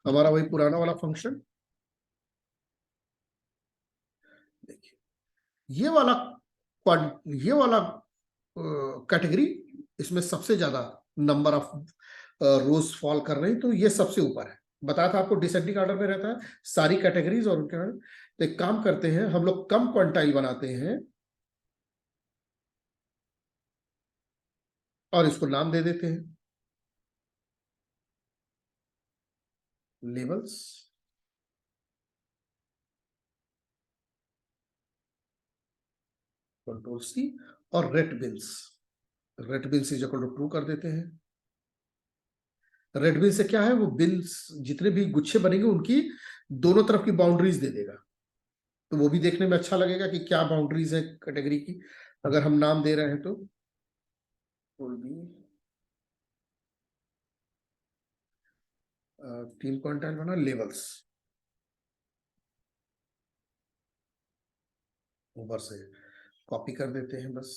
हमारा वही पुराना वाला फंक्शन। देखिए ये वाला कैटेगरी, इसमें सबसे ज्यादा नंबर ऑफ रोज फॉल कर रहे हैं, तो ये सबसे ऊपर है। बताया था आपको डिसेंडिंग ऑर्डर में रहता है सारी कैटेगरीज और उनके। तो एक काम करते हैं हम लोग, कम क्वांटाइल बनाते हैं और इसको नाम दे देते हैं लेवल्स। कंट्रोल सी और retbins is equal to true कर देते हैं। रेट बिन से क्या है, वो बिन्स जितने भी गुच्छे बनेंगे उनकी दोनों तरफ की बाउंड्रीज दे देगा, तो वो भी देखने में अच्छा लगेगा कि क्या बाउंड्रीज है कैटेगरी की। अगर हम नाम दे रहे हैं तो 3 क्वांटाइल बना लेवल्स, ऊपर से कॉपी कर देते हैं बस।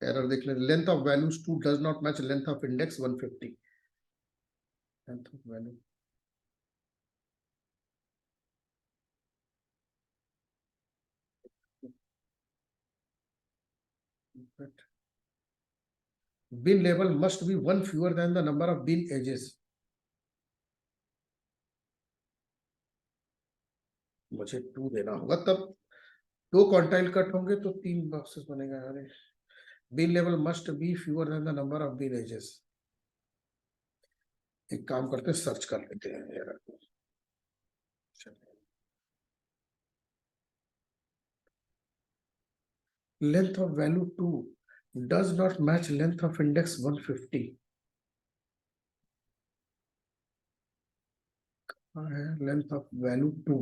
एरर देख लें, length of values 2 does not match length of index 150। Length of value bin label must be one fewer than the number of bin edges। मुझे 2 देना होगा, तब 2 क्वांटाइल कट होंगे तो 3 बॉक्सेस बनेगा। अरे bin label must be fewer than the number of bin edges। एक काम करते हैं, सर्च कर लेते हैं यार। Length of value 2 does not match length of index 150 है। लेंथ ऑफ वैल्यू 2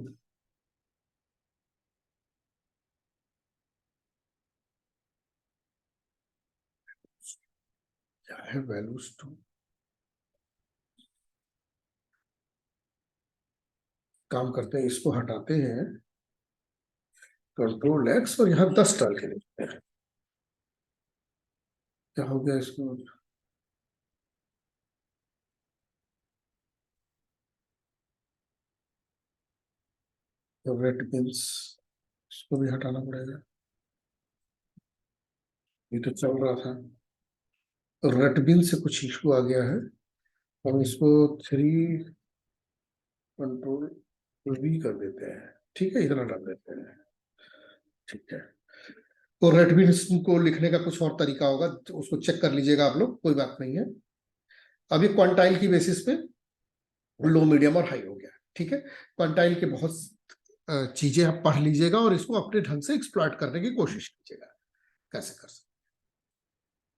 क्या है, वैल्यूज 2। काम करते हैं, इसको हटाते हैं, कंट्रोल एक्स और यहाँ 10 डाल के देखते हैं क्या हो गया इसको। तो रेड पिंस, इसको भी हटाना पड़ेगा, ये तो चल रहा था। रेड बिन से कुछ इशू आ गया है, हम इसको 3 कंट्रोल वी कर देते हैं। ठीक है, इतना डाल देते हैं। ठीक है, तो रेड बिन को लिखने का कुछ और तरीका होगा, तो उसको चेक कर लीजिएगा आप लोग, कोई बात नहीं है। अभी क्वांटाइल की बेसिस पे लो, मीडियम और हाई हो गया। ठीक है, क्वांटाइल के बहुत चीजें आप पढ़ लीजिएगा और इसको अपने ढंग से एक्सप्लॉइट करने की कोशिश कीजिएगा कैसे कर सकते।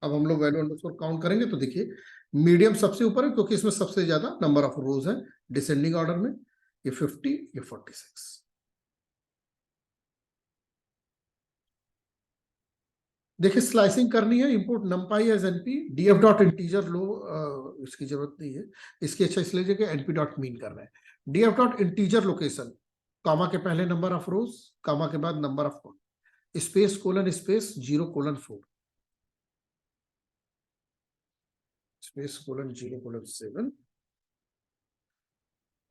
अब हम लोग वैल्यू अंडरस्कोर काउंट करेंगे तो देखिए मीडियम सबसे ऊपर है क्योंकि इसमें सबसे ज्यादा नंबर ऑफ रोज है डिसेंडिंग ऑर्डर में। ये 50, ये 46। देखिए स्लाइसिंग करनी है, import numpy as np df dot integer लो, इसकी जरूरत नहीं है इसकी। अच्छा इसलिए कि np डॉट मीन करना है। df डॉट इंटीजर लोकेशन, कामा के पहले नंबर ऑफ रोज, कामा के बाद number of space colon space 0:4 space colon 0:7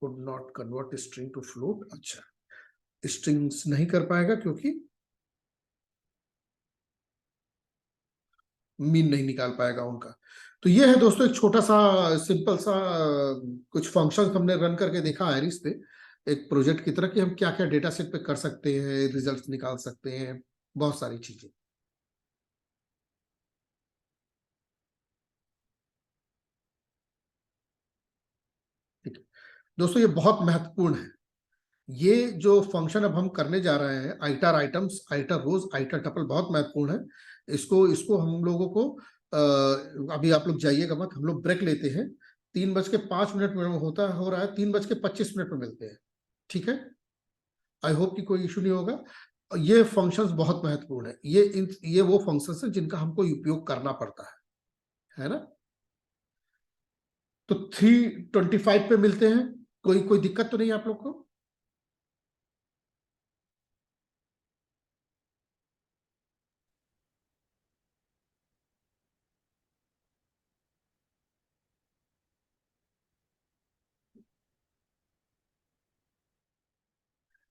could not convert string to float। अच्छा, स्ट्रिंग्स नहीं कर पाएगा क्योंकि मीन नहीं निकाल पाएगा उनका। तो ये है दोस्तों एक छोटा सा सिंपल सा कुछ फंक्शंस हमने रन करके देखा आयरिस पे। एक प्रोजेक्ट की तरह कि हम क्या क्या डेटा सेट पे कर सकते हैं, रिजल्ट्स निकाल सकते हैं, बहुत सारी चीजें। ठीक है दोस्तों, ये बहुत महत्वपूर्ण है। ये जो फंक्शन अब हम करने जा रहे हैं, आइटर आइटम्स, आइटर रोज, आइटर टपल, बहुत महत्वपूर्ण है। इसको इसको हम लोगों को अभी आप लोग जाइएगा मत, हम लोग ब्रेक लेते हैं। 3:05 में होता हो रहा है, 3:25 में मिलते हैं। ठीक है, आई होप कि कोई इशू नहीं होगा। ये फंक्शंस बहुत महत्वपूर्ण है। ये वो फंक्शंस है जिनका हमको उपयोग करना पड़ता है ना। तो 3:25 पे मिलते हैं। कोई कोई दिक्कत तो नहीं आप लोग को?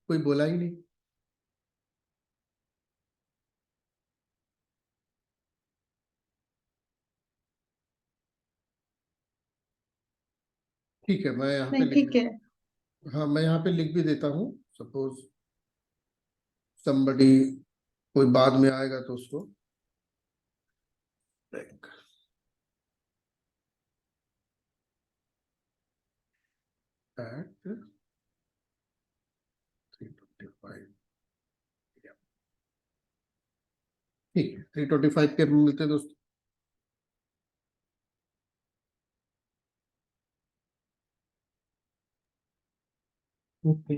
कोई बोला ही नहीं। ठीक है, मैं यहाँ पे नहीं ठीक है। हाँ, मैं यहाँ पे लिख भी देता हूँ। सपोज somebody, कोई बाद में आएगा तो उसको at 3:25। ठीक है, 3:25 के मिलते हैं दोस्तों। ओके